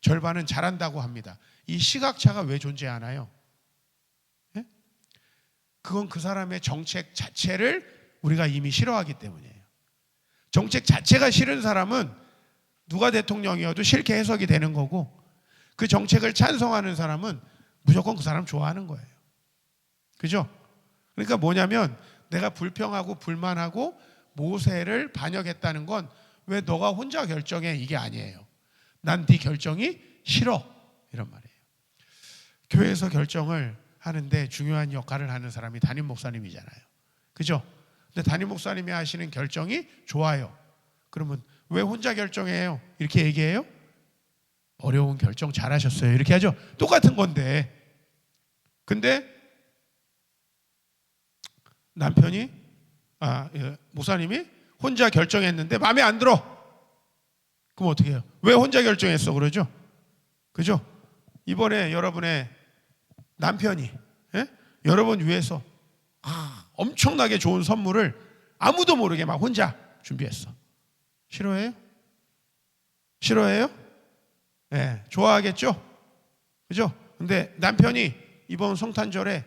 절반은 잘한다고 합니다. 이 시각차가 왜 존재하나요? 예? 그건 그 사람의 정책 자체를 우리가 이미 싫어하기 때문이에요. 정책 자체가 싫은 사람은 누가 대통령이어도 싫게 해석이 되는 거고, 그 정책을 찬성하는 사람은 무조건 그 사람 좋아하는 거예요. 그죠? 그러니까 뭐냐면 내가 불평하고 불만하고 모세를 반역했다는 건 왜 너가 혼자 결정해, 이게 아니에요. 난 네 결정이 싫어, 이런 말이에요. 교회에서 결정을 하는데 중요한 역할을 하는 사람이 담임 목사님이잖아요. 그죠? 근데 담임 목사님이 하시는 결정이 좋아요. 그러면 왜 혼자 결정해요? 이렇게 얘기해요? 어려운 결정 잘하셨어요, 이렇게 하죠. 똑같은 건데. 근데 남편이 목사님이 혼자 결정했는데 마음에 안 들어. 그럼 어떻게 해요? 왜 혼자 결정했어? 그러죠. 그죠? 이번에 여러분의 남편이 여러분 위해서 엄청나게 좋은 선물을 아무도 모르게 막 혼자 준비했어. 싫어해요? 싫어해요? 네, 좋아하겠죠? 그죠? 근데 남편이 이번 성탄절에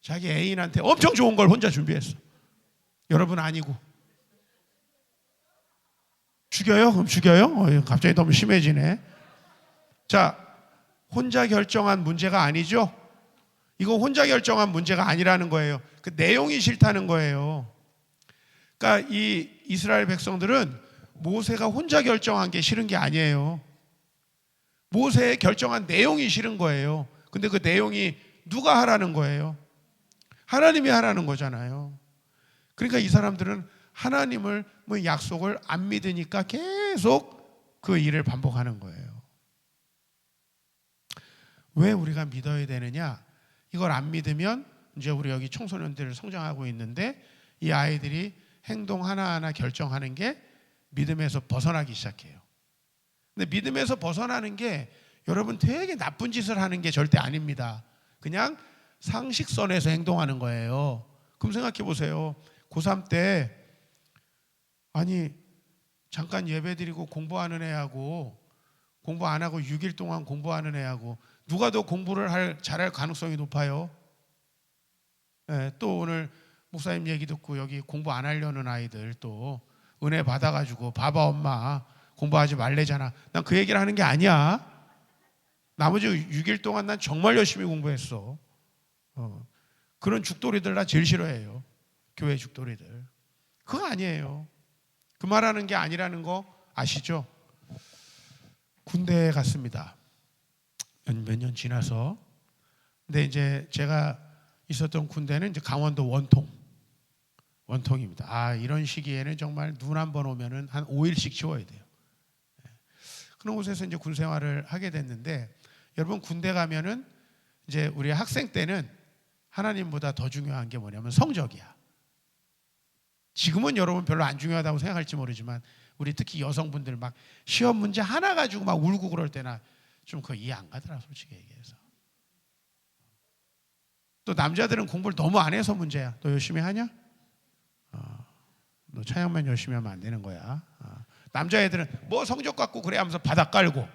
자기 애인한테 엄청 좋은 걸 혼자 준비했어. 여러분 아니고. 죽여요? 그럼 죽여요? 갑자기 너무 심해지네. 자, 혼자 결정한 문제가 아니죠? 이거 혼자 결정한 문제가 아니라는 거예요. 그 내용이 싫다는 거예요. 그러니까 이 이스라엘 백성들은 모세가 혼자 결정한 게 싫은 게 아니에요. 모세의 결정한 내용이 싫은 거예요. 근데 그 내용이 누가 하라는 거예요? 하나님이 하라는 거잖아요. 그러니까 이 사람들은 하나님을 약속을 안 믿으니까 계속 그 일을 반복하는 거예요. 왜 우리가 믿어야 되느냐? 이걸 안 믿으면 이제 우리 여기 청소년들 성장하고 있는데 이 아이들이 행동 하나하나 결정하는 게 믿음에서 벗어나기 시작해요. 근데 믿음에서 벗어나는 게 여러분 되게 나쁜 짓을 하는 게 절대 아닙니다. 그냥 상식선에서 행동하는 거예요. 그럼 생각해 보세요. 고3 때 아니 잠깐 예배드리고 공부하는 애하고 공부 안 하고 6일 동안 공부하는 애하고 누가 더 공부를 잘할 가능성이 높아요? 네, 또 오늘 목사님 얘기 듣고 여기 공부 안 하려는 아이들 또 은혜 받아가지고 봐봐 엄마 공부하지 말래잖아. 난 그 얘기를 하는 게 아니야. 나머지 6일 동안 난 정말 열심히 공부했어. 그런 죽돌이들 나 제일 싫어해요. 교회 죽돌이들. 그거 아니에요. 그 말하는 게 아니라는 거 아시죠? 군대에 갔습니다. 몇 년 지나서. 근데 이제 제가 있었던 군대는 이제 강원도 원통입니다. 아, 이런 시기에는 정말 눈 한 번 오면은 한 5일씩 치워야 돼요. 그런 곳에서 이제 군 생활을 하게 됐는데 여러분 군대 가면은 이제 우리 학생 때는 하나님보다 더 중요한 게 뭐냐면 성적이야. 지금은 여러분 별로 안 중요하다고 생각할지 모르지만 우리 특히 여성분들 막 시험 문제 하나 가지고 막 울고 그럴 때나 좀 그거 이해 안 가더라 솔직히 얘기해서. 또 남자들은 공부를 너무 안 해서 문제야. 너 열심히 하냐? 너 차영만 열심히 하면 안 되는 거야. 남자애들은 뭐 성적 갖고 그래 하면서 바닥 깔고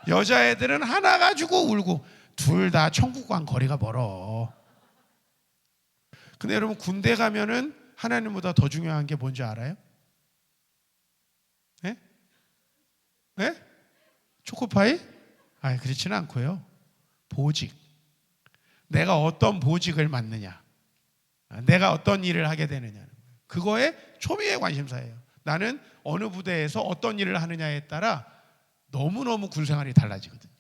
여자애들은 하나 가지고 울고 둘 다 천국과 거리가 멀어. 근데 여러분 군대 가면은 하나님보다 더 중요한 게 뭔지 알아요? 네? 네? 초코파이? 아니 그렇지는 않고요. 보직. 내가 어떤 보직을 맡느냐, 내가 어떤 일을 하게 되느냐, 그거에 초미의 관심사예요. 나는 어느 부대에서 어떤 일을 하느냐에 따라 너무너무 군생활이 달라지거든요.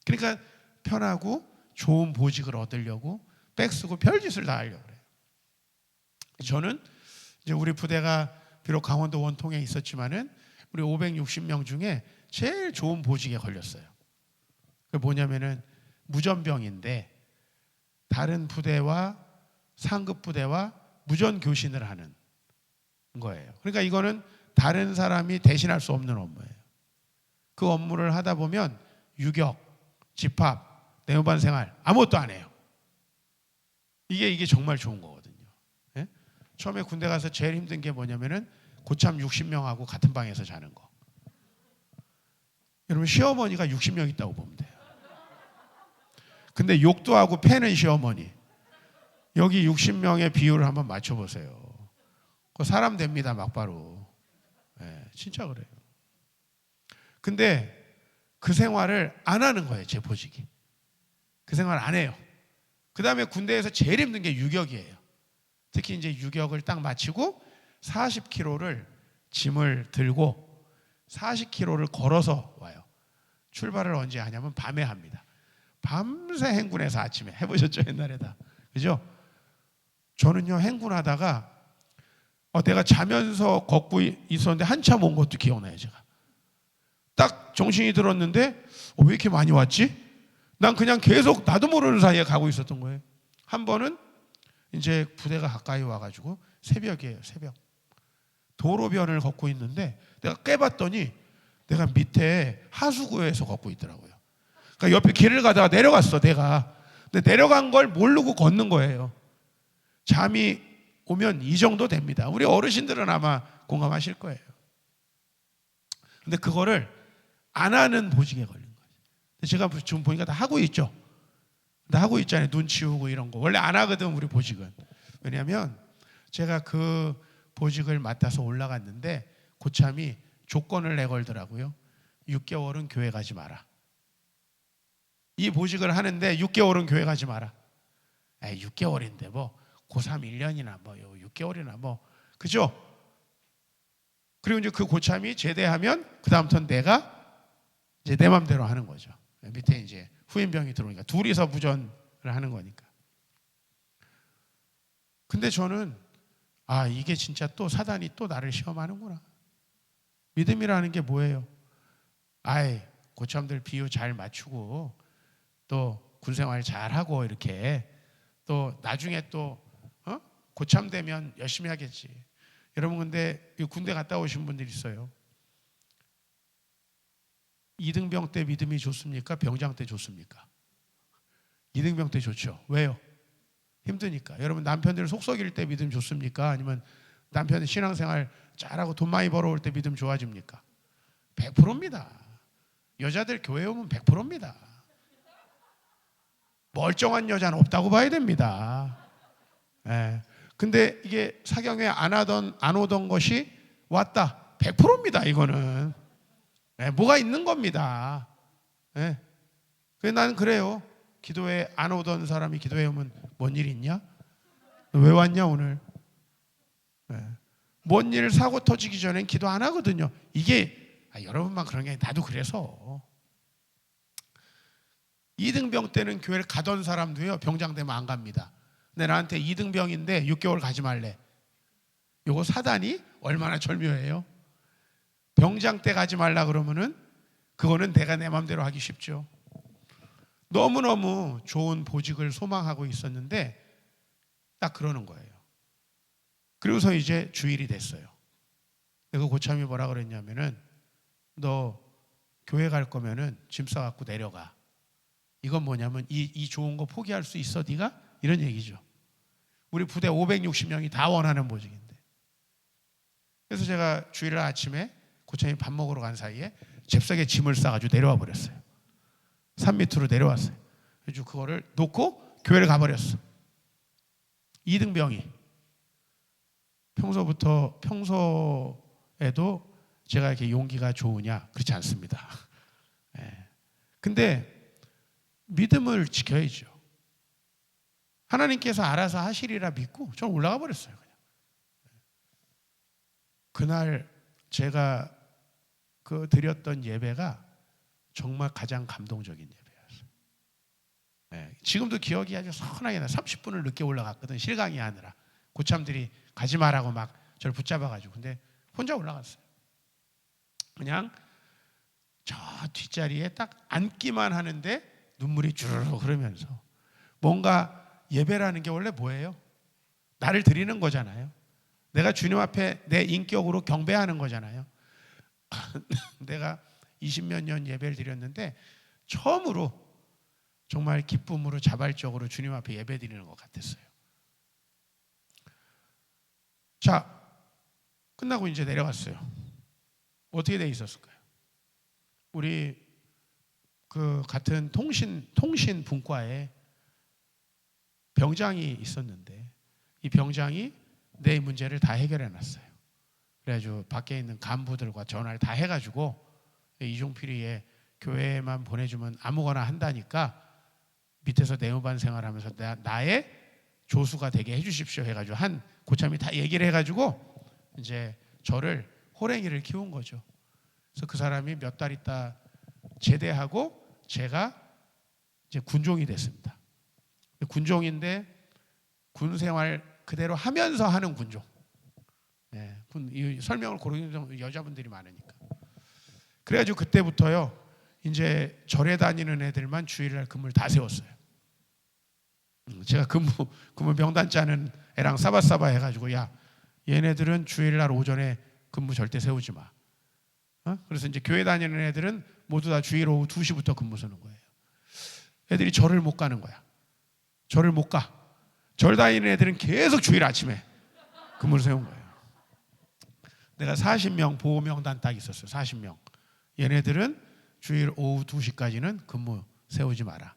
그러니까 편하고 좋은 보직을 얻으려고 빽쓰고 별짓을 다 하려고 그래요. 저는 이제 우리 부대가 비록 강원도 원통에 있었지만은 우리 560명 중에 제일 좋은 보직에 걸렸어요. 그게 뭐냐면은 무전병인데 다른 부대와 상급 부대와 무전 교신을 하는 거예요. 그러니까 이거는 다른 사람이 대신할 수 없는 업무예요. 그 업무를 하다 보면 유격, 집합, 내무반 생활 아무것도 안 해요. 이게 정말 좋은 거거든요. 예? 처음에 군대 가서 제일 힘든 게 뭐냐면은 고참 60명하고 같은 방에서 자는 거. 여러분 시어머니가 60명 있다고 보면 돼요. 근데 욕도 하고 패는 시어머니. 여기 60명의 비율을 한번 맞춰보세요. 그 사람 됩니다 막바로. 네, 진짜 그래요. 근데 그 생활을 안 하는 거예요. 제 보직이. 그 생활 안 해요. 그 다음에 군대에서 제일 힘든 게 유격이에요. 특히 이제 유격을 딱 마치고 40km를 짐을 들고 40km를 걸어서 와요. 출발을 언제 하냐면 밤에 합니다. 밤새 행군해서 아침에 해보셨죠 옛날에 다. 그죠? 저는요 행군하다가 내가 자면서 걷고 있었는데 한참 온 것도 기억나요. 제가 딱 정신이 들었는데 왜 이렇게 많이 왔지? 난 그냥 계속 나도 모르는 사이에 가고 있었던 거예요. 한 번은 이제 부대가 가까이 와가지고 새벽이에요. 새벽 도로변을 걷고 있는데 내가 깨봤더니 내가 밑에 하수구에서 걷고 있더라고요. 그러니까 옆에 길을 가다가 내려갔어 내가. 근데 내려간 걸 모르고 걷는 거예요. 잠이 오면 이 정도 됩니다. 우리 어르신들은 아마 공감하실 거예요. 근데 그거를 안 하는 보직에 걸린 거예요. 제가 지금 보니까 다 하고 있죠. 다 하고 있잖아요. 눈 치우고 이런 거. 원래 안 하거든 우리 보직은. 왜냐하면 제가 그 보직을 맡아서 올라갔는데 고참이 조건을 내걸더라고요. 6개월은 교회 가지 마라. 이 보직을 하는데 6개월은 교회 가지 마라. 6개월인데 뭐 고3 1년이나 뭐 6개월이나 뭐 그죠? 그리고 이제 그 고참이 제대하면 그 다음부터는 내가 이제 내 맘대로 하는 거죠. 밑에 이제 후임병이 들어오니까 둘이서 무전을 하는 거니까. 근데 저는 이게 진짜 또 사단이 또 나를 시험하는구나. 믿음이라는 게 뭐예요? 고참들 비유 잘 맞추고 또 군생활 잘하고 이렇게 또 나중에 또 고참 되면 열심히 하겠지. 여러분 근데 군대 갔다 오신 분들이 있어요. 이등병 때 믿음이 좋습니까? 병장 때 좋습니까? 이등병 때 좋죠. 왜요? 힘드니까. 여러분 남편들 속 썩일 때 믿음 좋습니까? 아니면 남편이 신앙생활 잘하고 돈 많이 벌어올 때 믿음 좋아집니까? 100%입니다. 여자들 교회 오면 100%입니다. 멀쩡한 여자는 없다고 봐야 됩니다. 예. 근데 이게 사경에 안 오던 것이 왔다. 100%입니다. 이거는. 예, 뭐가 있는 겁니다. 예. 그래서 나는 그래요. 기도회 안 오던 사람이 기도회 오면 뭔 일 있냐? 왜 왔냐 오늘? 예. 뭔 일 사고 터지기 전엔 기도 안 하거든요. 이게 여러분만 그런 게 아니라 나도 그래서. 이등병 때는 교회를 가던 사람도요 병장 되면 안 갑니다. 근데 나한테 이등병인데 6개월 가지 말래. 요거 사단이 얼마나 절묘해요. 병장 때 가지 말라 그러면은 그거는 내가 내 마음대로 하기 쉽죠. 너무너무 좋은 보직을 소망하고 있었는데 딱 그러는 거예요. 그리고서 이제 주일이 됐어요. 그 고참이 뭐라 그랬냐면은 너 교회 갈 거면은 짐 싸갖고 내려가. 이건 뭐냐면 이 좋은 거 포기할 수 있어 네가? 이런 얘기죠. 우리 부대 560명이 다 원하는 보직인데. 그래서 제가 주일 아침에 고참이 밥 먹으러 간 사이에 잽싸게 짐을 싸가지고 내려와 버렸어요. 산 밑으로 내려왔어요. 그래서 그거를 놓고 교회를 가버렸어. 이등병이 평소에도 제가 이렇게 용기가 좋으냐? 그렇지 않습니다. 예. 근데 믿음을 지켜야죠. 하나님께서 알아서 하시리라 믿고 저는 올라가 버렸어요. 그냥. 그날 제가 드렸던 예배가 정말 가장 감동적인 예배였어요. 네, 지금도 기억이 아주 선하게 나. 30분을 늦게 올라갔거든. 실강의 하느라. 고참들이 가지 말라고 막 저를 붙잡아가지고. 근데 혼자 올라갔어요. 그냥 저 뒷자리에 딱 앉기만 하는데 눈물이 주르륵 흐르면서 뭔가 예배라는 게 원래 뭐예요? 나를 드리는 거잖아요. 내가 주님 앞에 내 인격으로 경배하는 거잖아요. 내가 20몇 년 예배를 드렸는데 처음으로 정말 기쁨으로 자발적으로 주님 앞에 예배 드리는 것 같았어요. 자, 끝나고 이제 내려왔어요. 어떻게 돼 있었을까요? 우리 같은 통신 분과에 병장이 있었는데 이 병장이 내 문제를 다 해결해 놨어요. 그래가지고 밖에 있는 간부들과 전화를 다 해가지고 이종필이의 교회만 보내주면 아무거나 한다니까 밑에서 내무반 생활하면서 나의 조수가 되게 해주십시오 해가지고 한 고참이 다 얘기를 해가지고 이제 저를 호랭이를 키운 거죠. 그래서 그 사람이 몇 달 있다 제대하고 제가 이제 군종이 됐습니다. 군종인데 군 생활 그대로 하면서 하는 군종. 네, 이 설명을 고르는 여자분들이 많으니까. 그래가지고 그때부터요 이제 절에 다니는 애들만 주일날 근무를 다 세웠어요. 제가 근무 명단 짜는 애랑 싸바싸바 해가지고 야 얘네들은 주일날 오전에 근무 절대 세우지 마. 그래서 이제 교회 다니는 애들은 모두 다 주일 오후 2시부터 근무 서는 거예요. 애들이 절을 못 가는 거야. 절을 못 가. 절 다니는 애들은 계속 주일 아침에 근무를 세운 거예요. 내가 40명 보호 명단 딱 있었어요. 40명. 얘네들은 주일 오후 2시까지는 근무 세우지 마라.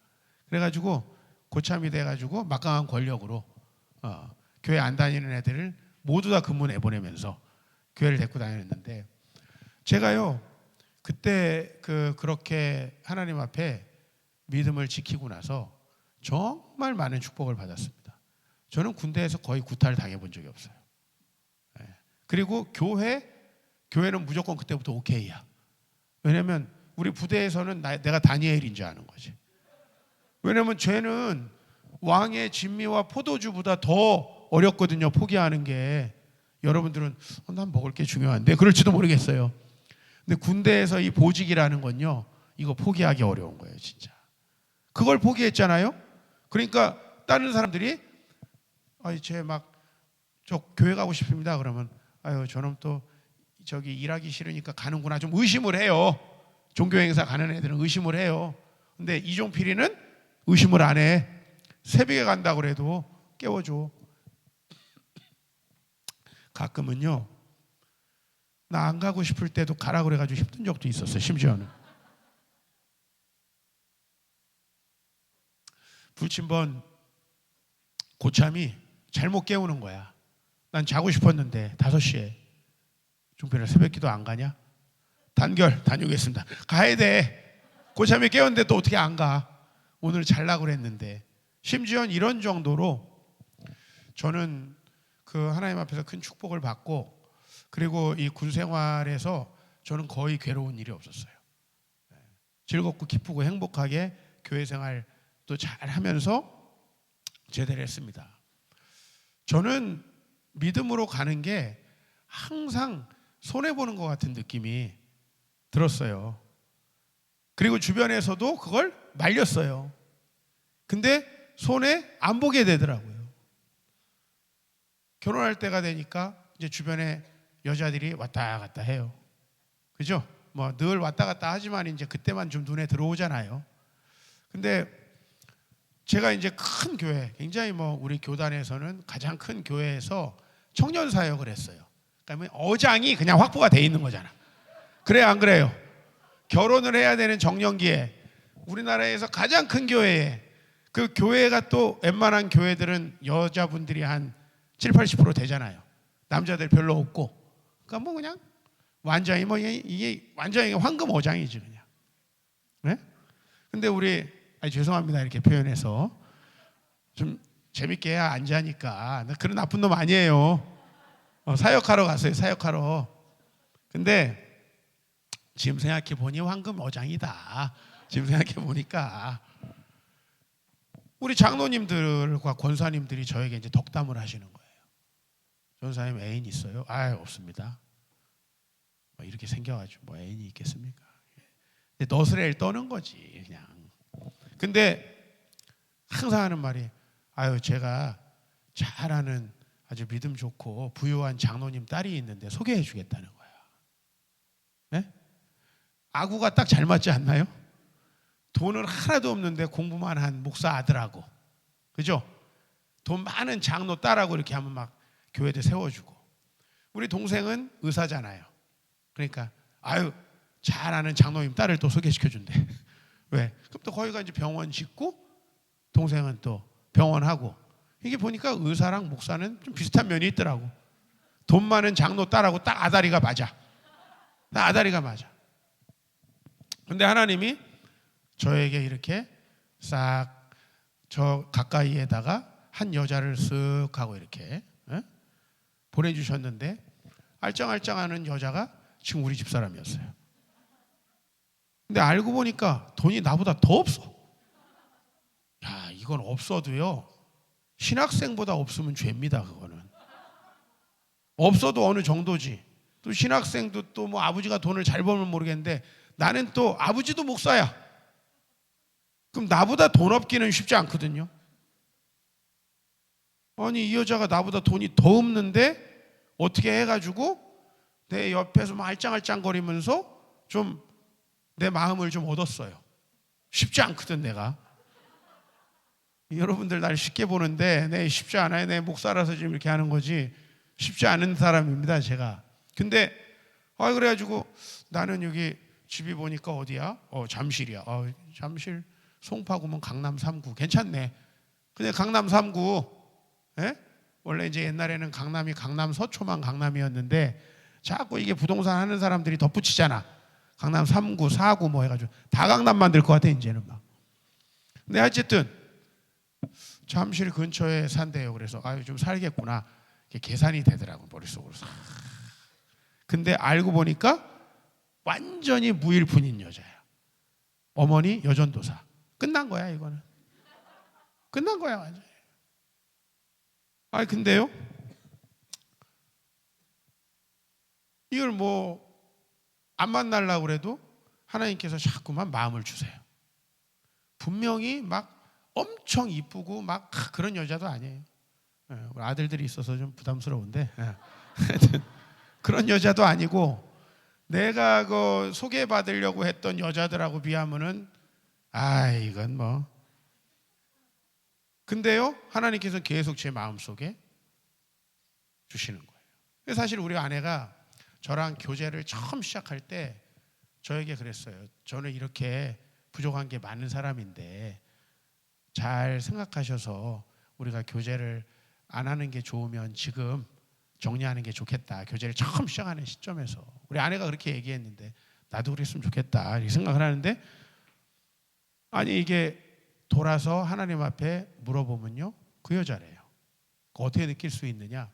그래가지고 고참이 돼가지고 막강한 권력으로 교회 안 다니는 애들을 모두 다 근무 내보내면서 교회를 데리고 다녔는데 제가요 그때 그렇게 하나님 앞에 믿음을 지키고 나서 정말 많은 축복을 받았습니다. 저는 군대에서 거의 구타를 당해본 적이 없어요. 그리고 교회는 무조건 그때부터 오케이야. 왜냐면 우리 부대에서는 내가 다니엘인 줄 아는 거지. 왜냐면 죄는 왕의 진미와 포도주보다 더 어렵거든요. 포기하는 게. 여러분들은 난 먹을 게 중요한데 그럴지도 모르겠어요. 근데 군대에서 이 보직이라는 건요 이거 포기하기 어려운 거예요 진짜. 그걸 포기했잖아요. 그러니까 다른 사람들이 아이 저 교회 가고 싶습니다. 그러면 아유 저놈 또 저기 일하기 싫으니까 가는구나 좀 의심을 해요. 종교 행사 가는 애들은 의심을 해요. 근데 이종필이는 의심을 안 해. 새벽에 간다고 그래도 깨워줘. 가끔은요 나 안 가고 싶을 때도 가라 그래가지고 힘든 적도 있었어요. 심지어는 불침번 고참이 잘못 깨우는 거야. 난 자고 싶었는데 5시에 종필아 새벽기도 안 가냐? 단결 다녀오겠습니다. 가야 돼. 고참이 깨웠는데 또 어떻게 안 가? 오늘 잘라고 그랬는데. 심지어는 이런 정도로 저는 그 하나님 앞에서 큰 축복을 받고 그리고 이 군 생활에서 저는 거의 괴로운 일이 없었어요. 즐겁고 기쁘고 행복하게 교회 생활도 잘 하면서 제대를 했습니다. 저는 믿음으로 가는 게 항상 손해보는 것 같은 느낌이 들었어요. 그리고 주변에서도 그걸 말렸어요. 근데 손해 안 보게 되더라고요. 결혼할 때가 되니까 이제 주변에 여자들이 왔다 갔다 해요. 그죠? 뭐 늘 왔다 갔다 하지만 이제 그때만 좀 눈에 들어오잖아요. 근데 제가 이제 큰 교회, 굉장히 뭐 우리 교단에서는 가장 큰 교회에서 청년 사역을 했어요. 그러니까 어장이 그냥 확보가 돼 있는 거잖아. 그래 안 그래요? 결혼을 해야 되는 정년기에 우리나라에서 가장 큰 교회에 그 교회가 또 웬만한 교회들은 여자분들이 한 7, 80% 되잖아요. 남자들 별로 없고. 그러니까 뭐 그냥 완전히 뭐 이게 완전히 황금 어장이지 그냥. 네? 근데 우리 죄송합니다 이렇게 표현해서 좀 재밌게 해야 앉으니까 그런 나쁜 놈 아니에요. 사역하러 갔어요. 사역하러. 근데 지금 생각해 보니 황금 어장이다. 지금 생각해 보니까 우리 장로님들과 권사님들이 저에게 이제 덕담을 하시는 거예요. 전사님 애인 있어요? 아 없습니다. 뭐 이렇게 생겨가지고 뭐 애인이 있겠습니까? 근데 너스레를 떠는 거지 그냥. 근데 항상 하는 말이 아유 제가 잘 아는 아주 믿음 좋고 부유한 장로님 딸이 있는데 소개해 주겠다는 거야. 네? 아구가 딱 잘 맞지 않나요? 돈은 하나도 없는데 공부만 한 목사 아들하고 그죠? 돈 많은 장로 딸하고 이렇게 하면 막 교회도 세워주고 우리 동생은 의사잖아요. 그러니까 아유 잘 아는 장로님 딸을 또 소개시켜준대. 왜? 그럼 또 거기가 이제 병원 짓고 동생은 또 병원하고 이게 보니까 의사랑 목사는 좀 비슷한 면이 있더라고. 돈 많은 장로 딸하고 딱 아다리가 맞아. 딱 아다리가 맞아. 근데 하나님이 저에게 이렇게 싹 저 가까이에다가 한 여자를 쓱 하고 이렇게 보내주셨는데 알짱알짱하는 여자가 지금 우리 집 사람이었어요. 근데 알고 보니까 돈이 나보다 더 없어. 야, 이건 없어도요. 신학생보다 없으면 죄입니다. 그거는. 없어도 어느 정도지. 또 신학생도 또 뭐 아버지가 돈을 잘 벌면 모르겠는데 나는 또 아버지도 목사야. 그럼 나보다 돈 없기는 쉽지 않거든요. 아니 이 여자가 나보다 돈이 더 없는데 어떻게 해가지고 내 옆에서 막 알짱알짱거리면서 좀 내 마음을 좀 얻었어요. 쉽지 않거든 내가. 여러분들 날 쉽게 보는데 내 쉽지 않아요. 내 목사라서 지금 이렇게 하는 거지 쉽지 않은 사람입니다 제가. 근데 그래가지고 나는 여기 집이 보니까 어디야? 잠실이야. 잠실 송파구면 강남 3구 괜찮네. 근데 강남 3구 원래 이제 옛날에는 강남이 강남 서초만 강남이었는데 자꾸 이게 부동산 하는 사람들이 덧붙이잖아. 강남 3구, 4구 뭐 해가지고 다 강남 만들 것 같아 이제는 막. 근데 어쨌든 잠실 근처에 산대요. 그래서 좀 살겠구나. 이게 계산이 되더라고 머릿속으로. 근데 알고 보니까 완전히 무일푼인 여자야. 어머니 여전도사. 끝난 거야 이거는. 끝난 거야 완전히. 근데요 이걸 뭐 안 만나려고 그래도 하나님께서 자꾸만 마음을 주세요. 분명히 막 엄청 이쁘고 막 그런 여자도 아니에요. 우리 아들들이 있어서 좀 부담스러운데 하여튼 그런 여자도 아니고 내가 그 소개받으려고 했던 여자들하고 비하면은 이건 뭐. 근데요, 하나님께서 계속 제 마음속에 주시는 거예요. 사실 우리 아내가 저랑 교제를 처음 시작할 때 저에게 그랬어요. 저는 이렇게 부족한 게 많은 사람인데 잘 생각하셔서 우리가 교제를 안 하는 게 좋으면 지금 정리하는 게 좋겠다. 교제를 처음 시작하는 시점에서 우리 아내가 그렇게 얘기했는데 나도 그랬으면 좋겠다 이렇게 생각을 하는데, 아니 이게 돌아서 하나님 앞에 물어보면요, 그 여자래요. 어떻게 느낄 수 있느냐?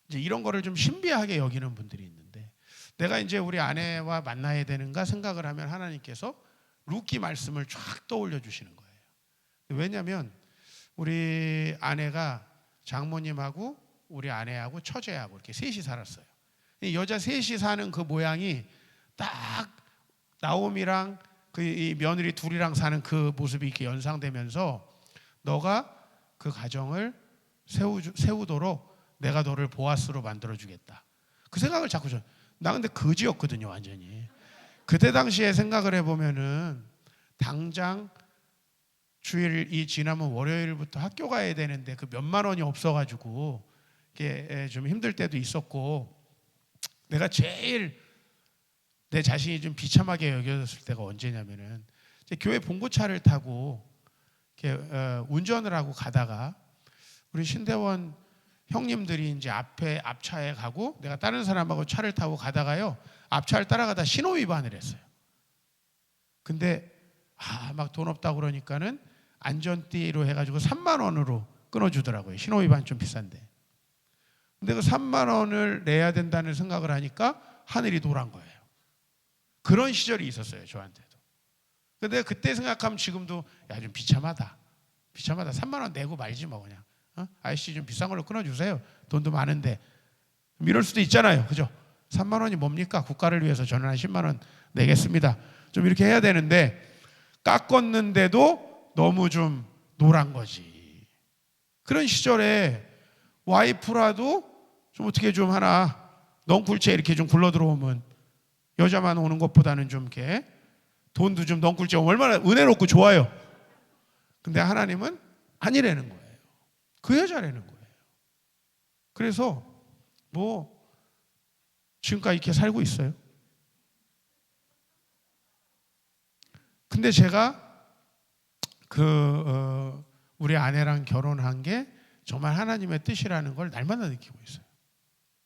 이제 이런 거를 좀 신비하게 여기는 분들이 있는데, 내가 이제 우리 아내와 만나야 되는가 생각을 하면 하나님께서 루키 말씀을 쫙 떠올려 주시는 거예요. 왜냐하면 우리 아내가 장모님하고 우리 아내하고 처제하고 이렇게 셋이 살았어요. 이 여자 셋이 사는 그 모양이 딱 나옴이랑 이 며느리 둘이랑 사는 그 모습이 이렇게 연상되면서 너가 그 가정을 세우도록 내가 너를 보아스로 만들어주겠다. 그 생각을 자꾸 나 근데 거지였거든요, 완전히. 그때 당시에 생각을 해보면은 당장 주일이 지나면 월요일부터 학교 가야 되는데 그 몇만 원이 없어가지고 이게 좀 힘들 때도 있었고, 내가 제일 내 자신이 좀 비참하게 여겨졌을 때가 언제냐면은 교회 봉고차를 타고 이렇게 운전을 하고 가다가 우리 신대원 형님들이 이제 앞차에 가고 내가 다른 사람하고 차를 타고 가다가요, 앞차를 따라가다 신호 위반을 했어요. 근데 막 돈 없다고 그러니까는 안전띠로 해가지고 3만 원으로 끊어주더라고요. 신호 위반 좀 비싼데. 근데 그 3만 원을 내야 된다는 생각을 하니까 하늘이 노란 거예요. 그런 시절이 있었어요, 저한테도. 근데 그때 생각하면 지금도 좀 비참하다. 3만 원 내고 말지 뭐 그냥. 아저씨 좀 비싼 걸로 끊어주세요. 돈도 많은데. 이럴 수도 있잖아요, 그죠? 3만 원이 뭡니까? 국가를 위해서 저는 한 10만 원 내겠습니다. 좀 이렇게 해야 되는데 깎았는데도 너무 좀 노란 거지. 그런 시절에 와이프라도 좀 어떻게 좀 하나 넝쿨째 이렇게 좀 굴러 들어오면, 여자만 오는 것보다는 좀 이렇게 돈도 좀 넝쿨째 오면 얼마나 은혜롭고 좋아요. 근데 하나님은 아니라는 거예요. 그 여자라는 거예요. 그래서 뭐 지금까지 이렇게 살고 있어요. 근데 제가 우리 아내랑 결혼한 게 정말 하나님의 뜻이라는 걸 날마다 느끼고 있어요.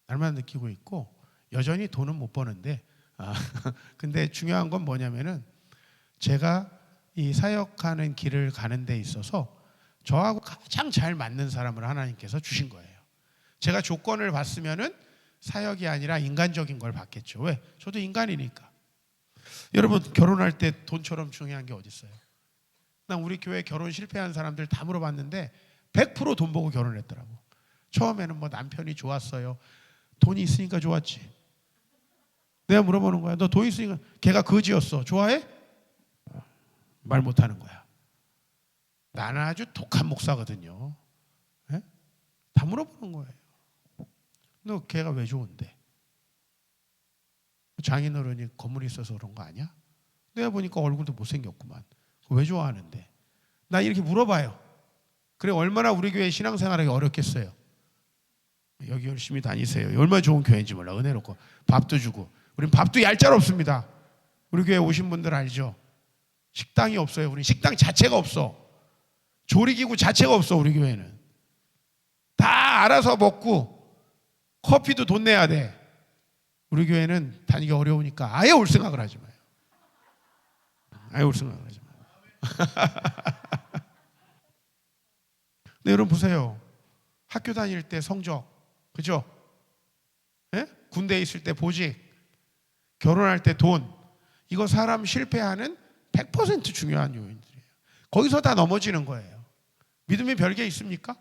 날마다 느끼고 있고, 여전히 돈은 못 버는데 근데 중요한 건 뭐냐면은 제가 이 사역하는 길을 가는 데 있어서 저하고 가장 잘 맞는 사람을 하나님께서 주신 거예요. 제가 조건을 봤으면은 사역이 아니라 인간적인 걸 받겠죠. 왜? 저도 인간이니까. 여러분, 결혼할 때 돈처럼 중요한 게 어디 있어요? 난 우리 교회 결혼 실패한 사람들 다 물어봤는데 100% 돈 보고 결혼했더라고. 처음에는 뭐 남편이 좋았어요. 돈이 있으니까 좋았지. 내가 물어보는 거야. 너 돈 있으니까. 걔가 거지였어. 좋아해? 말 못하는 거야. 나는 아주 독한 목사거든요. 네? 다 물어보는 거예요. 너 걔가 왜 좋은데? 장인어른이 건물이 있어서 그런 거 아니야? 내가 보니까 얼굴도 못생겼구만. 왜 좋아하는데? 나 이렇게 물어봐요. 그래, 얼마나 우리 교회 신앙생활하기 어렵겠어요. 여기 열심히 다니세요. 얼마나 좋은 교회인지 몰라. 은혜롭고 밥도 주고. 우린 밥도 얄짤없습니다. 우리 교회 오신 분들 알죠? 식당이 없어요. 우린 식당 자체가 없어. 조리기구 자체가 없어. 우리 교회는 다 알아서 먹고 커피도 돈 내야 돼. 우리 교회는 다니기 어려우니까 아예 올 생각을 하지 마요. 아예 올 생각을 하지 마요. 근데 여러분 보세요. 학교 다닐 때 성적, 그죠? 예? 군대에 있을 때 보직, 결혼할 때 돈, 이거 사람 실패하는 100% 중요한 요인들이에요. 거기서 다 넘어지는 거예요. 믿음이 별게 있습니까?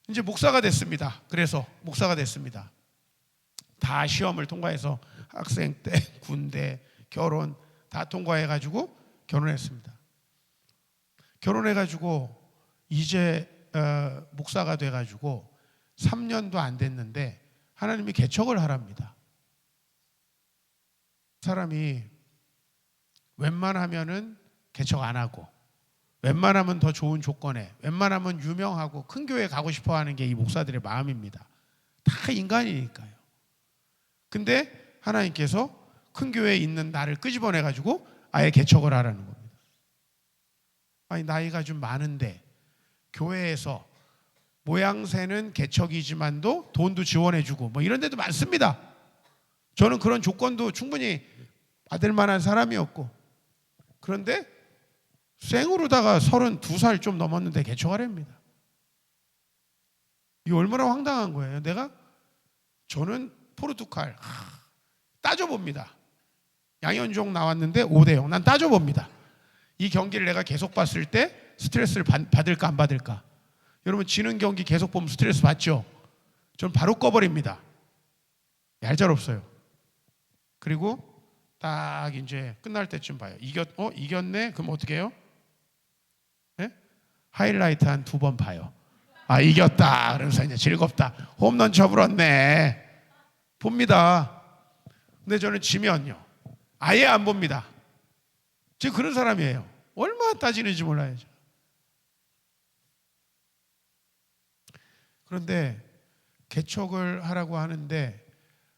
이제 목사가 됐습니다. 그래서 목사가 됐습니다. 다 시험을 통과해서 학생 때, 군대, 결혼 다 통과해가지고 결혼했습니다. 결혼해가지고 이제 목사가 돼가지고 3년도 안 됐는데 하나님이 개척을 하랍니다. 사람이 웬만하면은 개척 안 하고, 웬만하면 더 좋은 조건에, 웬만하면 유명하고 큰 교회 가고 싶어 하는 게 이 목사들의 마음입니다. 다 인간이니까요. 근데 하나님께서 큰 교회에 있는 나를 끄집어내가지고 아예 개척을 하라는 겁니다. 아니, 나이가 좀 많은데 교회에서 모양새는 개척이지만도 돈도 지원해주고 뭐 이런 데도 많습니다. 저는 그런 조건도 충분히 받을 만한 사람이었고, 그런데 생으로다가 32살 좀 넘었는데 개척하랍니다. 이게 얼마나 황당한 거예요. 저는 포르투갈 따져봅니다. 양현종 나왔는데 5대0. 난 따져봅니다. 이 경기를 내가 계속 봤을 때 스트레스를 받을까 안 받을까. 여러분, 지는 경기 계속 보면 스트레스 받죠. 전 바로 꺼버립니다. 얄짤없어요. 그리고 딱 이제 끝날 때쯤 봐요. 이겼네? 그럼 어떻게 해요? 네? 하이라이트 한 2번 봐요. 아, 이겼다. 그러면서 이제 즐겁다. 홈런 쳐버렸네. 봅니다. 근데 저는 지면요, 아예 안 봅니다. 지금 그런 사람이에요. 얼마나 따지는지 몰라야죠. 그런데 개척을 하라고 하는데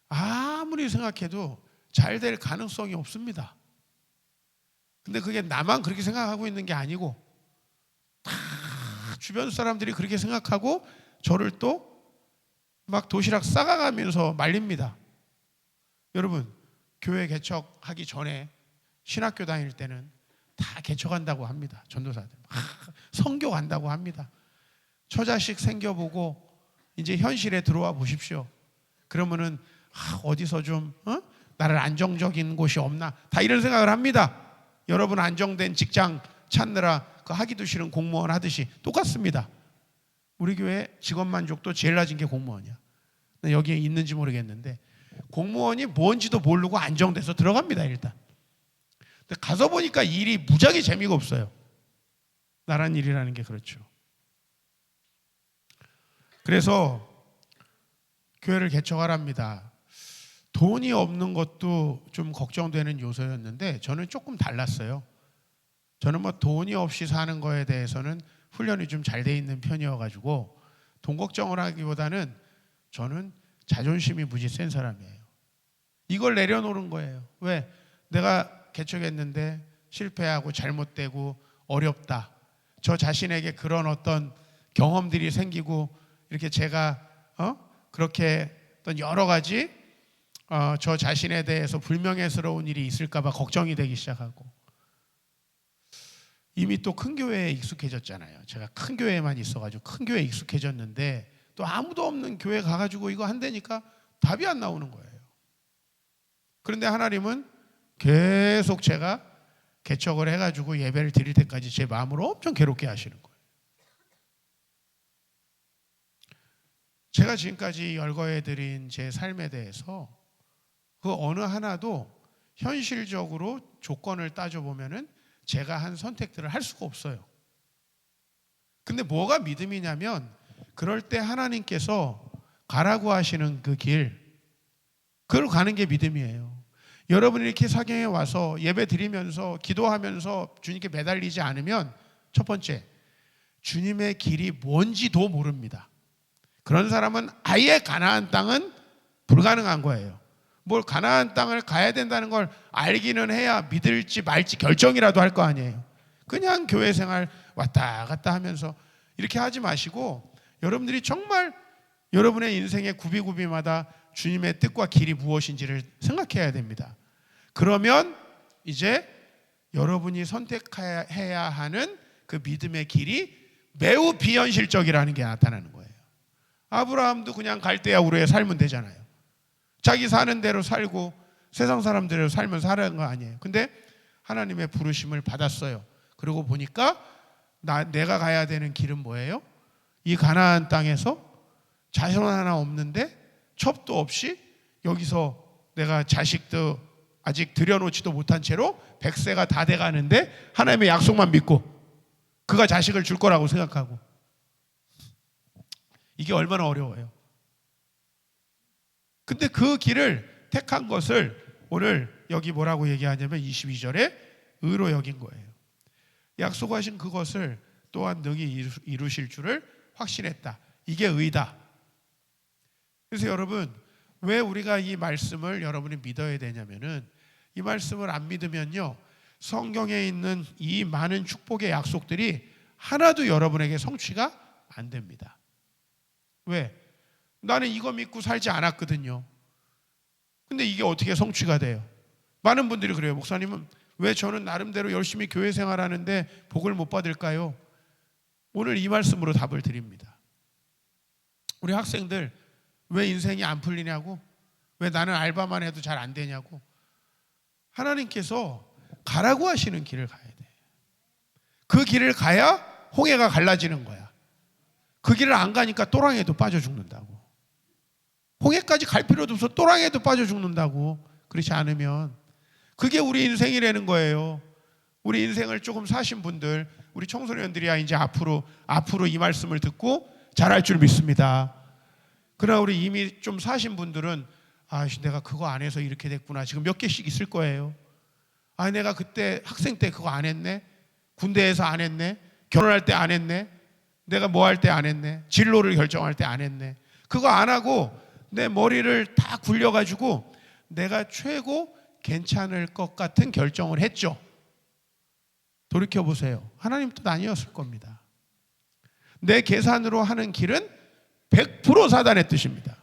아무리 생각해도 잘 될 가능성이 없습니다. 근데 그게 나만 그렇게 생각하고 있는 게 아니고 다 주변 사람들이 그렇게 생각하고 저를 또 막 도시락 싸가가면서 말립니다. 여러분, 교회 개척하기 전에 신학교 다닐 때는 다 개척한다고 합니다. 전도사들 선교 간다고 합니다. 처자식 생겨보고 이제 현실에 들어와 보십시오. 그러면은 어디서 좀 나를 안정적인 곳이 없나, 다 이런 생각을 합니다. 여러분 안정된 직장 찾느라 그 하기도 싫은 공무원 하듯이 똑같습니다. 우리 교회 직원 만족도 제일 낮은 게 공무원이야. 여기에 있는지 모르겠는데 공무원이 뭔지도 모르고 안정돼서 들어갑니다. 일단. 근데 가서 보니까 일이 무지하게 재미가 없어요. 나란 일이라는 게 그렇죠. 그래서 교회를 개척하랍니다. 돈이 없는 것도 좀 걱정되는 요소였는데 저는 조금 달랐어요. 저는 뭐 돈이 없이 사는 거에 대해서는 훈련이 좀 잘 돼 있는 편이어가지고 돈 걱정을 하기보다는 저는 자존심이 무지 센 사람이에요. 이걸 내려놓는 거예요. 왜? 내가 개척했는데 실패하고 잘못되고 어렵다. 저 자신에게 그런 어떤 경험들이 생기고 이렇게 제가 그렇게 어떤 여러 가지 저 자신에 대해서 불명예스러운 일이 있을까 봐 걱정이 되기 시작하고, 이미 또 큰 교회에 익숙해졌잖아요. 제가 큰 교회에만 있어가지고 큰 교회에 익숙해졌는데 또 아무도 없는 교회 가가지고 이거 한다니까 답이 안 나오는 거예요. 그런데 하나님은 계속 제가 개척을 해가지고 예배를 드릴 때까지 제 마음으로 엄청 괴롭게 하시는 거예요. 제가 지금까지 열거해드린 제 삶에 대해서 그 어느 하나도 현실적으로 조건을 따져보면은 제가 한 선택들을 할 수가 없어요. 근데 뭐가 믿음이냐면 그럴 때 하나님께서 가라고 하시는 그 길, 그걸 가는 게 믿음이에요. 여러분이 이렇게 사경에 와서 예배 드리면서 기도하면서 주님께 매달리지 않으면 첫 번째, 주님의 길이 뭔지도 모릅니다. 그런 사람은 아예 가나안 땅은 불가능한 거예요. 뭘 가나안 땅을 가야 된다는 걸 알기는 해야 믿을지 말지 결정이라도 할 거 아니에요. 그냥 교회 생활 왔다 갔다 하면서 이렇게 하지 마시고 여러분들이 정말 여러분의 인생의 구비구비마다 주님의 뜻과 길이 무엇인지를 생각해야 됩니다. 그러면 이제 여러분이 선택해야 하는 그 믿음의 길이 매우 비현실적이라는 게 나타나는 거예요. 아브라함도 그냥 갈대아 우르에 살면 되잖아요. 자기 사는 대로 살고 세상 사람대로 살면 살아는 거 아니에요. 근데 하나님의 부르심을 받았어요. 그러고 보니까 내가 가야 되는 길은 뭐예요? 이 가나안 땅에서 자손 하나 없는데 첩도 없이 여기서 내가 자식도 아직 들여놓지도 못한 채로 100세가 다 돼가는데 하나님의 약속만 믿고 그가 자식을 줄 거라고 생각하고, 이게 얼마나 어려워요. 근데 그 길을 택한 것을 오늘 여기 뭐라고 얘기하냐면 22절에 의로 여긴 거예요. 약속하신 그것을 또한 능히 이루실 줄을 확신했다. 이게 의다. 그래서 여러분, 왜 우리가 이 말씀을 여러분이 믿어야 되냐면은, 이 말씀을 안 믿으면요, 성경에 있는 이 많은 축복의 약속들이 하나도 여러분에게 성취가 안 됩니다. 왜? 나는 이거 믿고 살지 않았거든요. 근데 이게 어떻게 성취가 돼요? 많은 분들이 그래요. 목사님은 왜 저는 나름대로 열심히 교회 생활하는데 복을 못 받을까요? 오늘 이 말씀으로 답을 드립니다. 우리 학생들 왜 인생이 안 풀리냐고, 왜 나는 알바만 해도 잘 안 되냐고, 하나님께서 가라고 하시는 길을 가야 돼. 그 길을 가야 홍해가 갈라지는 거야. 그 길을 안 가니까 또랑에도 빠져 죽는다고. 홍해까지 갈 필요도 없어. 또랑에도 빠져 죽는다고. 그렇지 않으면. 그게 우리 인생이라는 거예요. 우리 인생을 조금 사신 분들, 우리 청소년들이야 이제 앞으로 이 말씀을 듣고 잘할 줄 믿습니다. 그러나 우리 이미 좀 사신 분들은 내가 그거 안 해서 이렇게 됐구나. 지금 몇 개씩 있을 거예요. 내가 그때 학생 때 그거 안 했네. 군대에서 안 했네. 결혼할 때 안 했네. 내가 뭐 할 때 안 했네. 진로를 결정할 때 안 했네. 그거 안 하고 내 머리를 다 굴려가지고 내가 최고 괜찮을 것 같은 결정을 했죠. 돌이켜보세요. 하나님 뜻 아니었을 겁니다. 내 계산으로 하는 길은 100% 사단의 뜻입니다.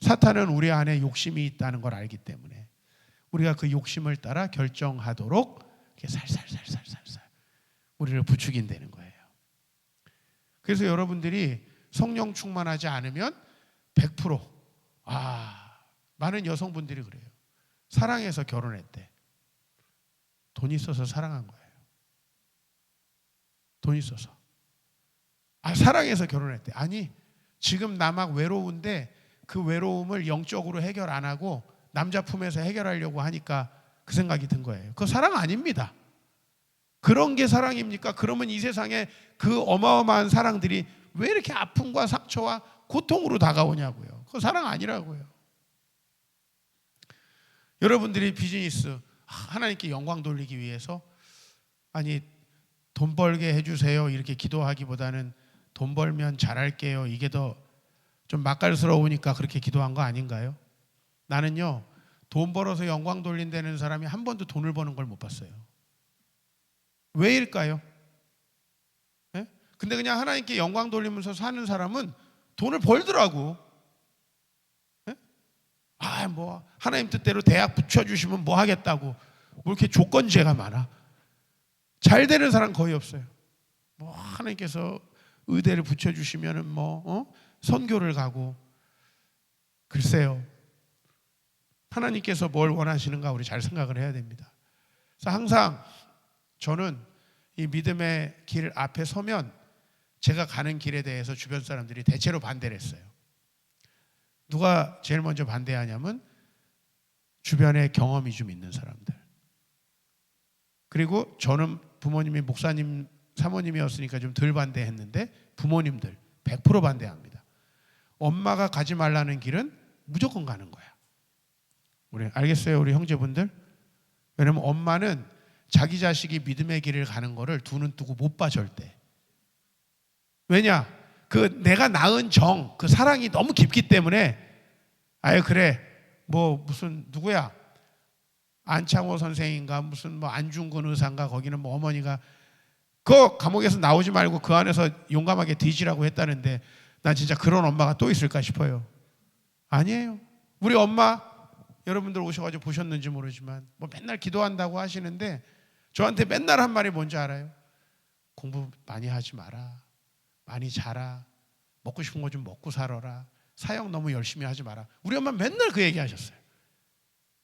사탄은 우리 안에 욕심이 있다는 걸 알기 때문에 우리가 그 욕심을 따라 결정하도록 이렇게 살살살살살살 우리를 부추긴다는 거예요. 그래서 여러분들이 성령 충만하지 않으면 100% 많은 여성분들이 그래요. 사랑해서 결혼했대. 돈 있어서 사랑한 거예요. 돈 있어서. 사랑해서 결혼했대. 아니, 지금 나 막 외로운데 그 외로움을 영적으로 해결 안 하고 남자 품에서 해결하려고 하니까 그 생각이 든 거예요. 그거 사랑 아닙니다. 그런 게 사랑입니까? 그러면 이 세상에 그 어마어마한 사랑들이 왜 이렇게 아픔과 상처와 고통으로 다가오냐고요. 그거 사랑 아니라고요. 여러분들이 비즈니스 하나님께 영광 돌리기 위해서 돈 벌게 해주세요 이렇게 기도하기보다는 돈 벌면 잘할게요, 이게 더 좀 맛깔스러우니까 그렇게 기도한 거 아닌가요? 나는요, 돈 벌어서 영광 돌린다는 사람이 한 번도 돈을 버는 걸 못 봤어요. 왜일까요? 네? 근데 그냥 하나님께 영광 돌리면서 사는 사람은 돈을 벌더라고. 네? 뭐 하나님 뜻대로 대학 붙여주시면 뭐 하겠다고. 뭐 이렇게 조건제가 많아. 잘 되는 사람 거의 없어요. 뭐 하나님께서 의대를 붙여주시면은 선교를 가고. 글쎄요, 하나님께서 뭘 원하시는가 우리 잘 생각을 해야 됩니다. 그래서 항상 저는 이 믿음의 길 앞에 서면 제가 가는 길에 대해서 주변 사람들이 대체로 반대를 했어요. 누가 제일 먼저 반대하냐면 주변에 경험이 좀 있는 사람들. 그리고 저는 부모님이 목사님, 사모님이었으니까 좀 덜 반대했는데 부모님들 100% 반대합니다. 엄마가 가지 말라는 길은 무조건 가는 거야. 우리 알겠어요, 우리 형제분들? 왜냐면 엄마는 자기 자식이 믿음의 길을 가는 거를 두 눈 뜨고 못 봐 절대. 왜냐? 그 내가 낳은 정, 그 사랑이 너무 깊기 때문에 그래 무슨 누구야? 안창호 선생인가 무슨 안중근 의사인가 거기는 어머니가 그 감옥에서 나오지 말고 그 안에서 용감하게 뒤지라고 했다는데 난 진짜 그런 엄마가 또 있을까 싶어요. 아니에요. 우리 엄마 여러분들 오셔가지고 보셨는지 모르지만 맨날 기도한다고 하시는데 저한테 맨날 한 말이 뭔지 알아요? 공부 많이 하지 마라. 많이 자라. 먹고 싶은 거 좀 먹고 살아라. 사역 너무 열심히 하지 마라. 우리 엄마 맨날 그 얘기 하셨어요.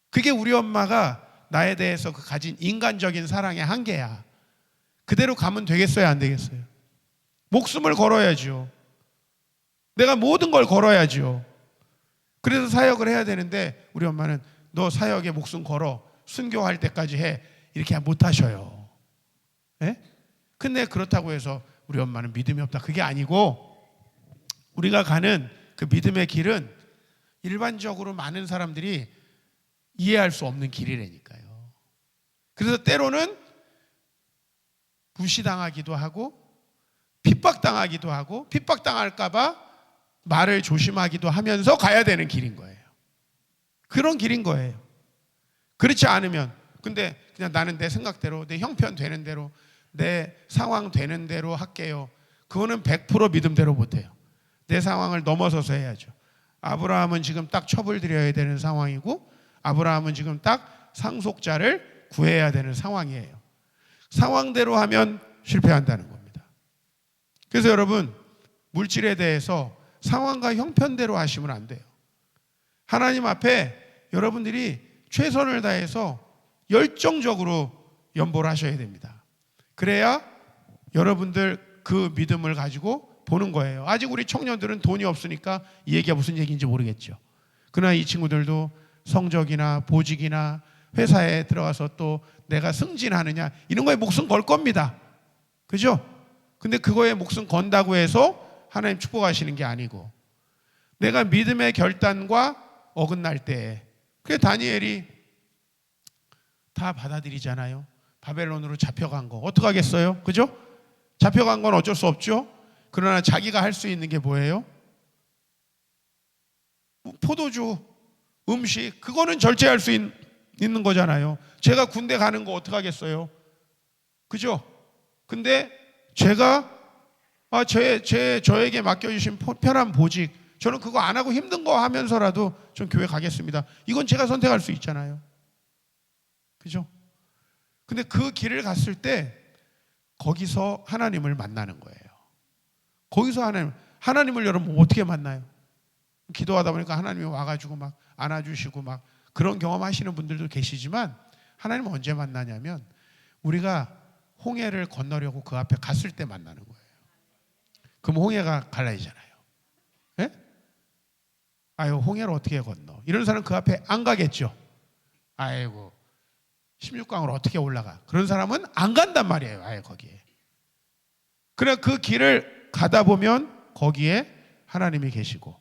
그게 우리 엄마가 나에 대해서 그 가진 인간적인 사랑의 한계야. 그대로 가면 되겠어요, 안 되겠어요? 목숨을 걸어야죠. 내가 모든 걸 걸어야죠. 그래서 사역을 해야 되는데 우리 엄마는 너 사역에 목숨 걸어 순교할 때까지 해 이렇게 못 하셔요. 예? 근데 그렇다고 해서 우리 엄마는 믿음이 없다 그게 아니고 우리가 가는 그 믿음의 길은 일반적으로 많은 사람들이 이해할 수 없는 길이라니까요. 그래서 때로는 무시당하기도 하고 핍박당하기도 하고 핍박당할까 봐 말을 조심하기도 하면서 가야 되는 길인 거예요. 그런 길인 거예요. 그렇지 않으면 근데 그냥 나는 내 생각대로 내 형편 되는 대로 내 상황 되는 대로 할게요. 그거는 100% 믿음대로 못해요. 내 상황을 넘어서서 해야죠. 아브라함은 지금 딱 첩을 드려야 되는 상황이고 아브라함은 지금 딱 상속자를 구해야 되는 상황이에요. 상황대로 하면 실패한다는 겁니다. 그래서 여러분 물질에 대해서 상황과 형편대로 하시면 안 돼요. 하나님 앞에 여러분들이 최선을 다해서 열정적으로 연보를 하셔야 됩니다. 그래야 여러분들 그 믿음을 가지고 보는 거예요. 아직 우리 청년들은 돈이 없으니까 이 얘기가 무슨 얘기인지 모르겠죠. 그러나 이 친구들도 성적이나 보직이나 회사에 들어가서 또 내가 승진하느냐 이런 거에 목숨 걸 겁니다. 그죠? 근데 그거에 목숨 건다고 해서 하나님 축복하시는 게 아니고 내가 믿음의 결단과 어긋날 때 그게 다니엘이 다 받아들이잖아요. 바벨론으로 잡혀간 거 어떡하겠어요? 그죠? 잡혀간 건 어쩔 수 없죠. 그러나 자기가 할 수 있는 게 뭐예요? 포도주, 음식 그거는 절제할 수 있는 거잖아요. 제가 군대 가는 거 어떡하겠어요? 그죠? 근데 제가 저에게 맡겨주신 편한 보직 저는 그거 안 하고 힘든 거 하면서라도 좀 교회 가겠습니다. 이건 제가 선택할 수 있잖아요. 그죠? 근데 그 길을 갔을 때 거기서 하나님을 만나는 거예요. 거기서 하나님을 여러분 어떻게 만나요? 기도하다 보니까 하나님이 와가지고 막 안아주시고 막 그런 경험하시는 분들도 계시지만 하나님은 언제 만나냐면 우리가 홍해를 건너려고 그 앞에 갔을 때 만나는 거예요. 그럼 홍해가 갈라지잖아요. 예? 아유 홍해를 어떻게 건너? 이런 사람 그 앞에 안 가겠죠. 아이고 16강으로 어떻게 올라가? 그런 사람은 안 간단 말이에요. 아예 거기에. 그래 그 길을 가다 보면 거기에 하나님이 계시고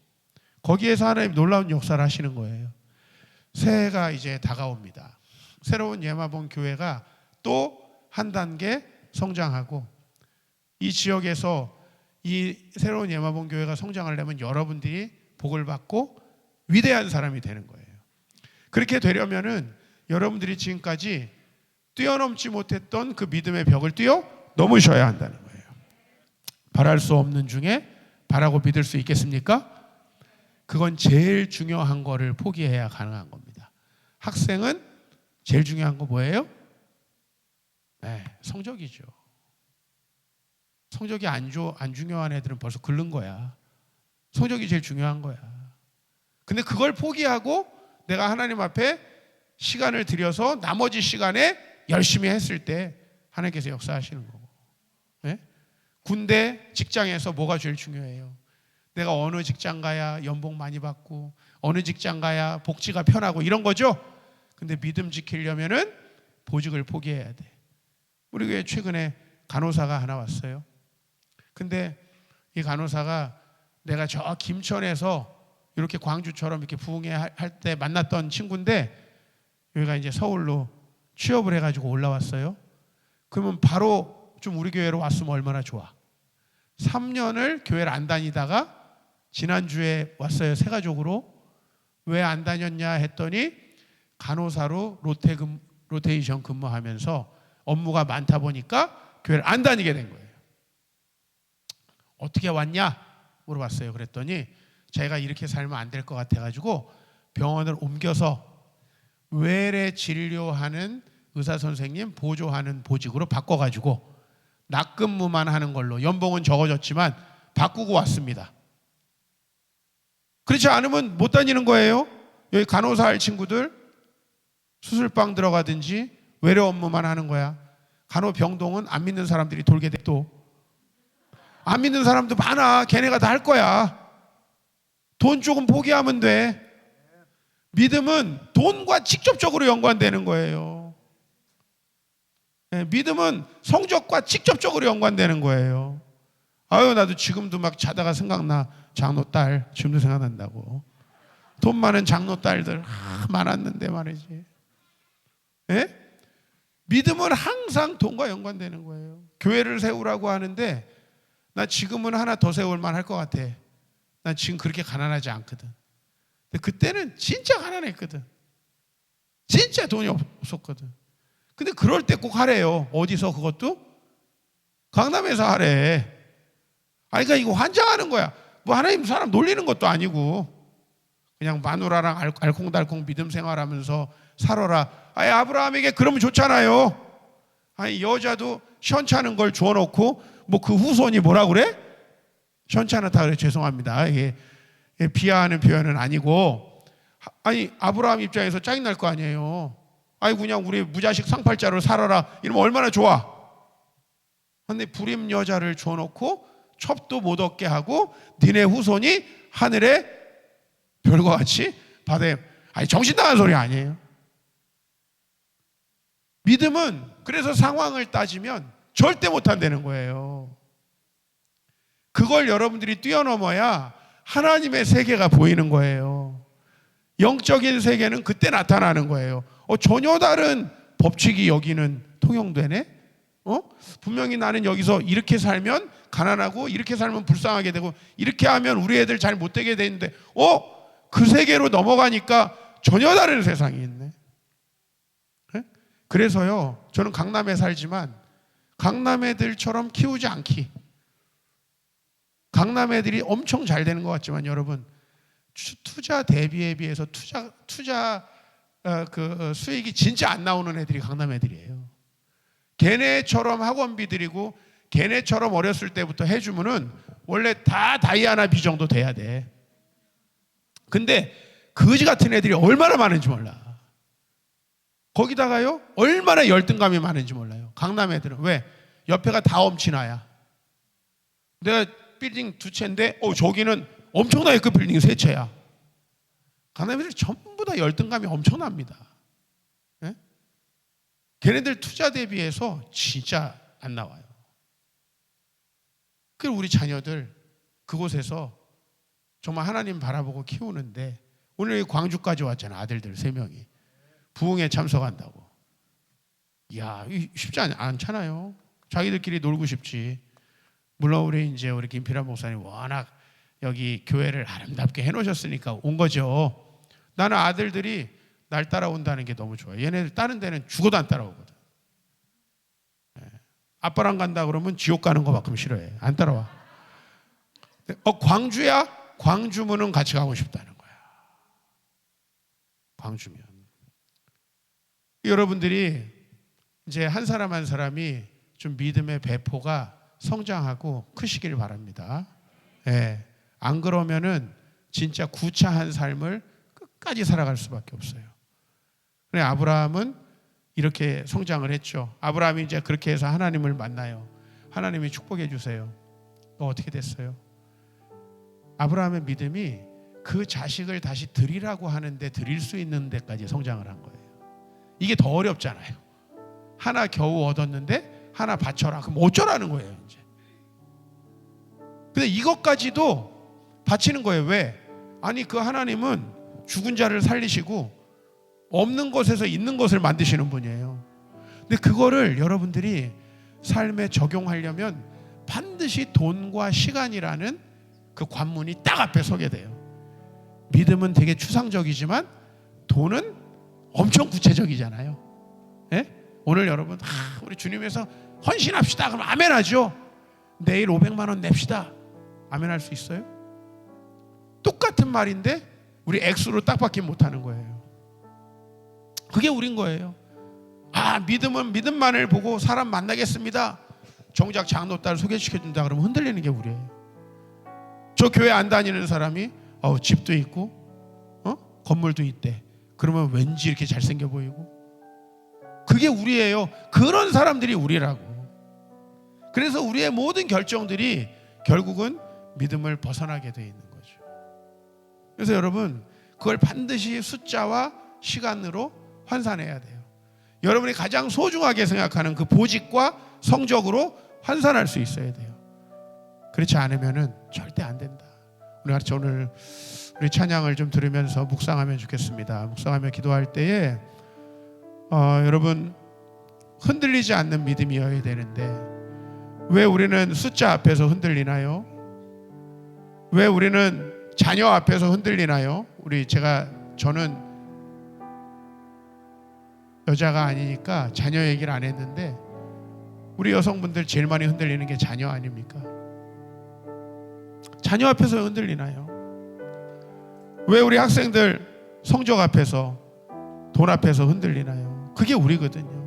거기에서 하나님 놀라운 역사를 하시는 거예요. 새해가 이제 다가옵니다. 새로운 예마봉 교회가 또 한 단계 성장하고 이 지역에서 이 새로운 예마봉 교회가 성장하려면 여러분들이 복을 받고 위대한 사람이 되는 거예요. 그렇게 되려면은 여러분들이 지금까지 뛰어넘지 못했던 그 믿음의 벽을 뛰어넘으셔야 한다는 거예요. 바랄 수 없는 중에 바라고 믿을 수 있겠습니까? 그건 제일 중요한 거를 포기해야 가능한 겁니다. 학생은 제일 중요한 거 뭐예요? 네, 성적이죠. 성적이 안 중요한 애들은 벌써 긁는 거야. 성적이 제일 중요한 거야. 근데 그걸 포기하고 내가 하나님 앞에 시간을 들여서 나머지 시간에 열심히 했을 때 하나님께서 역사하시는 거고. 네? 군대, 직장에서 뭐가 제일 중요해요? 내가 어느 직장 가야 연봉 많이 받고 어느 직장 가야 복지가 편하고 이런 거죠. 근데 믿음 지키려면은 보직을 포기해야 돼. 우리 교회 최근에 간호사가 하나 왔어요. 근데 이 간호사가 내가 저 김천에서 이렇게 광주처럼 이렇게 부흥회 할 때 만났던 친구인데 여기가 이제 서울로 취업을 해가지고 올라왔어요. 그러면 바로 좀 우리 교회로 왔으면 얼마나 좋아. 3년을 교회를 안 다니다가 지난주에 왔어요. 새 가족으로. 왜 안 다녔냐 했더니 간호사로 로테이션 근무하면서 업무가 많다 보니까 교회를 안 다니게 된 거예요. 어떻게 왔냐 물어봤어요. 그랬더니 자기가 이렇게 살면 안 될 것 같아가지고 병원을 옮겨서 외래 진료하는 의사 선생님 보조하는 보직으로 바꿔가지고 낮 근무만 하는 걸로 연봉은 적어졌지만 바꾸고 왔습니다. 그렇지 않으면 못 다니는 거예요. 여기 간호사 할 친구들 수술방 들어가든지 외래 업무만 하는 거야. 간호병동은 안 믿는 사람들이 돌게 돼. 또 안 믿는 사람도 많아. 걔네가 다 할 거야. 돈 조금 포기하면 돼. 믿음은 돈과 직접적으로 연관되는 거예요. 믿음은 성적과 직접적으로 연관되는 거예요. 아유, 나도 지금도 막 자다가 생각나. 장로 딸 지금도 생각난다고. 돈 많은 장로 딸들 많았는데 말이지. 예? 믿음은 항상 돈과 연관되는 거예요. 교회를 세우라고 하는데 나 지금은 하나 더 세울 만할 것 같아. 난 지금 그렇게 가난하지 않거든. 근데 그때는 진짜 가난했거든. 진짜 돈이 없었거든. 근데 그럴 때 꼭 하래요. 어디서? 그것도 강남에서 하래. 아니, 그러니까 이거 환장하는 거야. 뭐 하나님 사람 놀리는 것도 아니고 그냥 마누라랑 알콩달콩 믿음 생활하면서 살아라. 아니, 아브라함에게 그러면 좋잖아요. 아니, 여자도 시원찮은 걸 주워놓고 뭐 그 후손이 뭐라 그래? 시원찮다 그래. 죄송합니다. 이게 비하하는 표현은 아니고, 아니, 아브라함 입장에서 짜증날 거 아니에요. 아니, 그냥 우리 무자식 상팔자로 살아라 이러면 얼마나 좋아. 근데 불임 여자를 주워놓고 첩도 못 얻게 하고 니네 후손이 하늘에 별과 같이 바다에, 아니, 정신 나간 소리 아니에요. 믿음은 그래서 상황을 따지면 절대 못한다는 거예요. 그걸 여러분들이 뛰어넘어야 하나님의 세계가 보이는 거예요. 영적인 세계는 그때 나타나는 거예요. 전혀 다른 법칙이 여기는 통용되네? 분명히 나는 여기서 이렇게 살면 가난하고 이렇게 살면 불쌍하게 되고 이렇게 하면 우리 애들 잘 못 되게 되는데 그 세계로 넘어가니까 전혀 다른 세상이 있네. 그래서요, 저는 강남에 살지만 강남 애들처럼 키우지 않기. 강남 애들이 엄청 잘 되는 것 같지만 여러분, 투자 대비에 비해서 투자 수익이 진짜 안 나오는 애들이 강남 애들이에요. 걔네처럼 학원비 드리고 걔네처럼 어렸을 때부터 해주면은 원래 다 다이아나 비 정도 돼야 돼. 근데 거지 같은 애들이 얼마나 많은지 몰라. 거기다가요, 얼마나 열등감이 많은지 몰라요. 강남 애들은. 왜? 옆에가 다 엄친아야. 내가 빌딩 2채인데 저기는 엄청나게 그 빌딩 3채야. 강남 애들 전부 다 열등감이 엄청납니다. 네? 걔네들 투자 대비해서 진짜 안 나와요. 그리고 우리 자녀들 그곳에서 정말 하나님 바라보고 키우는데, 오늘 광주까지 왔잖아. 아들들 3명이 부흥에 참석한다고. 이야, 쉽지 않잖아요. 자기들끼리 놀고 싶지. 물론 우리 김필환 목사님 워낙 여기 교회를 아름답게 해놓으셨으니까 온 거죠. 나는 아들들이 날 따라온다는 게 너무 좋아요. 얘네들 다른 데는 죽어도 안 따라오거든. 아빠랑 간다 그러면 지옥 가는 거만큼 싫어해. 안 따라와. 광주야? 광주면은 같이 가고 싶다는 거야. 광주면. 여러분들이 이제 한 사람 한 사람이 좀 믿음의 배포가 성장하고 크시길 바랍니다. 안 그러면은 진짜 구차한 삶을 끝까지 살아갈 수밖에 없어요. 그래, 아브라함은 이렇게 성장을 했죠. 아브라함이 이제 그렇게 해서 하나님을 만나요. 하나님이 축복해 주세요. 어떻게 됐어요? 아브라함의 믿음이 그 자식을 다시 드리라고 하는데 드릴 수 있는 데까지 성장을 한 거예요. 이게 더 어렵잖아요. 하나 겨우 얻었는데 하나 바쳐라. 그럼 어쩌라는 거예요, 이제. 근데 이것까지도 바치는 거예요. 왜? 아니, 그 하나님은 죽은 자를 살리시고 없는 것에서 있는 것을 만드시는 분이에요. 근데 그거를 여러분들이 삶에 적용하려면 반드시 돈과 시간이라는 그 관문이 딱 앞에 서게 돼요. 믿음은 되게 추상적이지만 돈은 엄청 구체적이잖아요. 예? 오늘 여러분, 우리 주님에서 헌신합시다. 그럼 아멘 하죠. 내일 500만 원 냅시다. 아멘 할 수 있어요? 똑같은 말인데 우리 액수로 딱 바뀌면 못하는 거예요. 그게 우린 거예요. 믿음은 믿음만을 보고 사람 만나겠습니다. 정작 장로딸 소개시켜준다 그러면 흔들리는 게 우리예요. 저 교회 안 다니는 사람이 집도 있고 건물도 있대. 그러면 왠지 이렇게 잘생겨 보이고. 그게 우리예요. 그런 사람들이 우리라고. 그래서 우리의 모든 결정들이 결국은 믿음을 벗어나게 돼 있는 거죠. 그래서 여러분, 그걸 반드시 숫자와 시간으로 환산해야 돼요. 여러분이 가장 소중하게 생각하는 그 보직과 성적으로 환산할 수 있어야 돼요. 그렇지 않으면은 절대 안 된다. 우리 같이 오늘 우리 찬양을 좀 들으면서 묵상하면 좋겠습니다. 묵상하며 기도할 때에 여러분 흔들리지 않는 믿음이어야 되는데 왜 우리는 숫자 앞에서 흔들리나요? 왜 우리는 자녀 앞에서 흔들리나요? 저는 여자가 아니니까 자녀 얘기를 안 했는데 우리 여성분들 제일 많이 흔들리는 게 자녀 아닙니까? 자녀 앞에서 흔들리나요? 왜 우리 학생들 성적 앞에서 돈 앞에서 흔들리나요? 그게 우리거든요.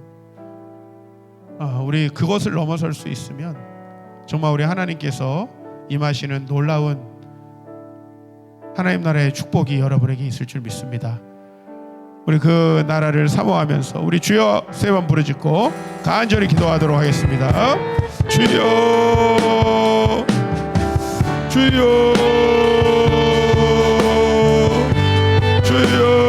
우리 그것을 넘어설 수 있으면 정말 우리 하나님께서 임하시는 놀라운 하나님 나라의 축복이 여러분에게 있을 줄 믿습니다. 우리 그 나라를 사모하면서 우리 주여 세 번 부르짖고 간절히 기도하도록 하겠습니다. 주여 주여 주여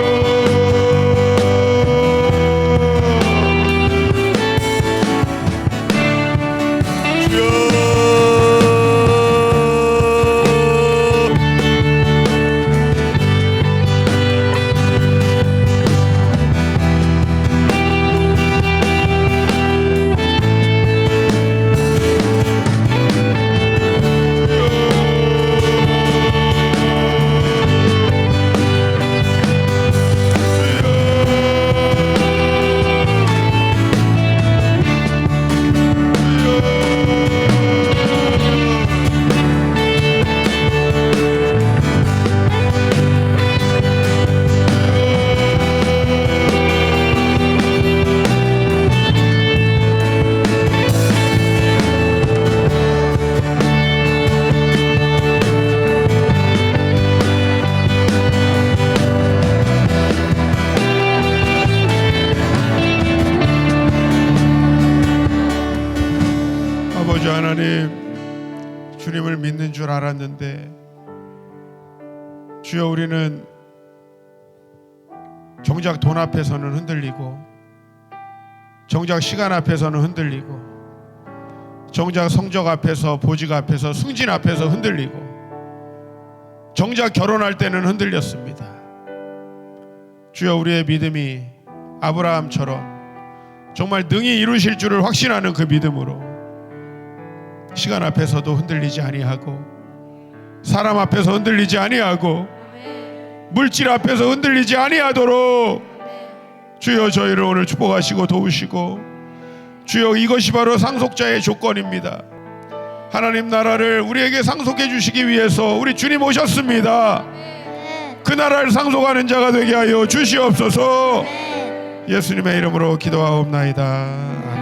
하나님, 주님을 믿는 줄 알았는데 주여 우리는 정작 돈 앞에서는 흔들리고 정작 시간 앞에서는 흔들리고 정작 성적 앞에서 보직 앞에서 승진 앞에서 흔들리고 정작 결혼할 때는 흔들렸습니다. 주여 우리의 믿음이 아브라함처럼 정말 능히 이루실 줄을 확신하는 그 믿음으로 시간 앞에서도 흔들리지 아니하고 사람 앞에서 흔들리지 아니하고 물질 앞에서 흔들리지 아니하도록 주여 저희를 오늘 축복하시고 도우시고 주여 이것이 바로 상속자의 조건입니다. 하나님 나라를 우리에게 상속해 주시기 위해서 우리 주님 오셨습니다. 그 나라를 상속하는 자가 되게 하여 주시옵소서. 예수님의 이름으로 기도하옵나이다. 아멘.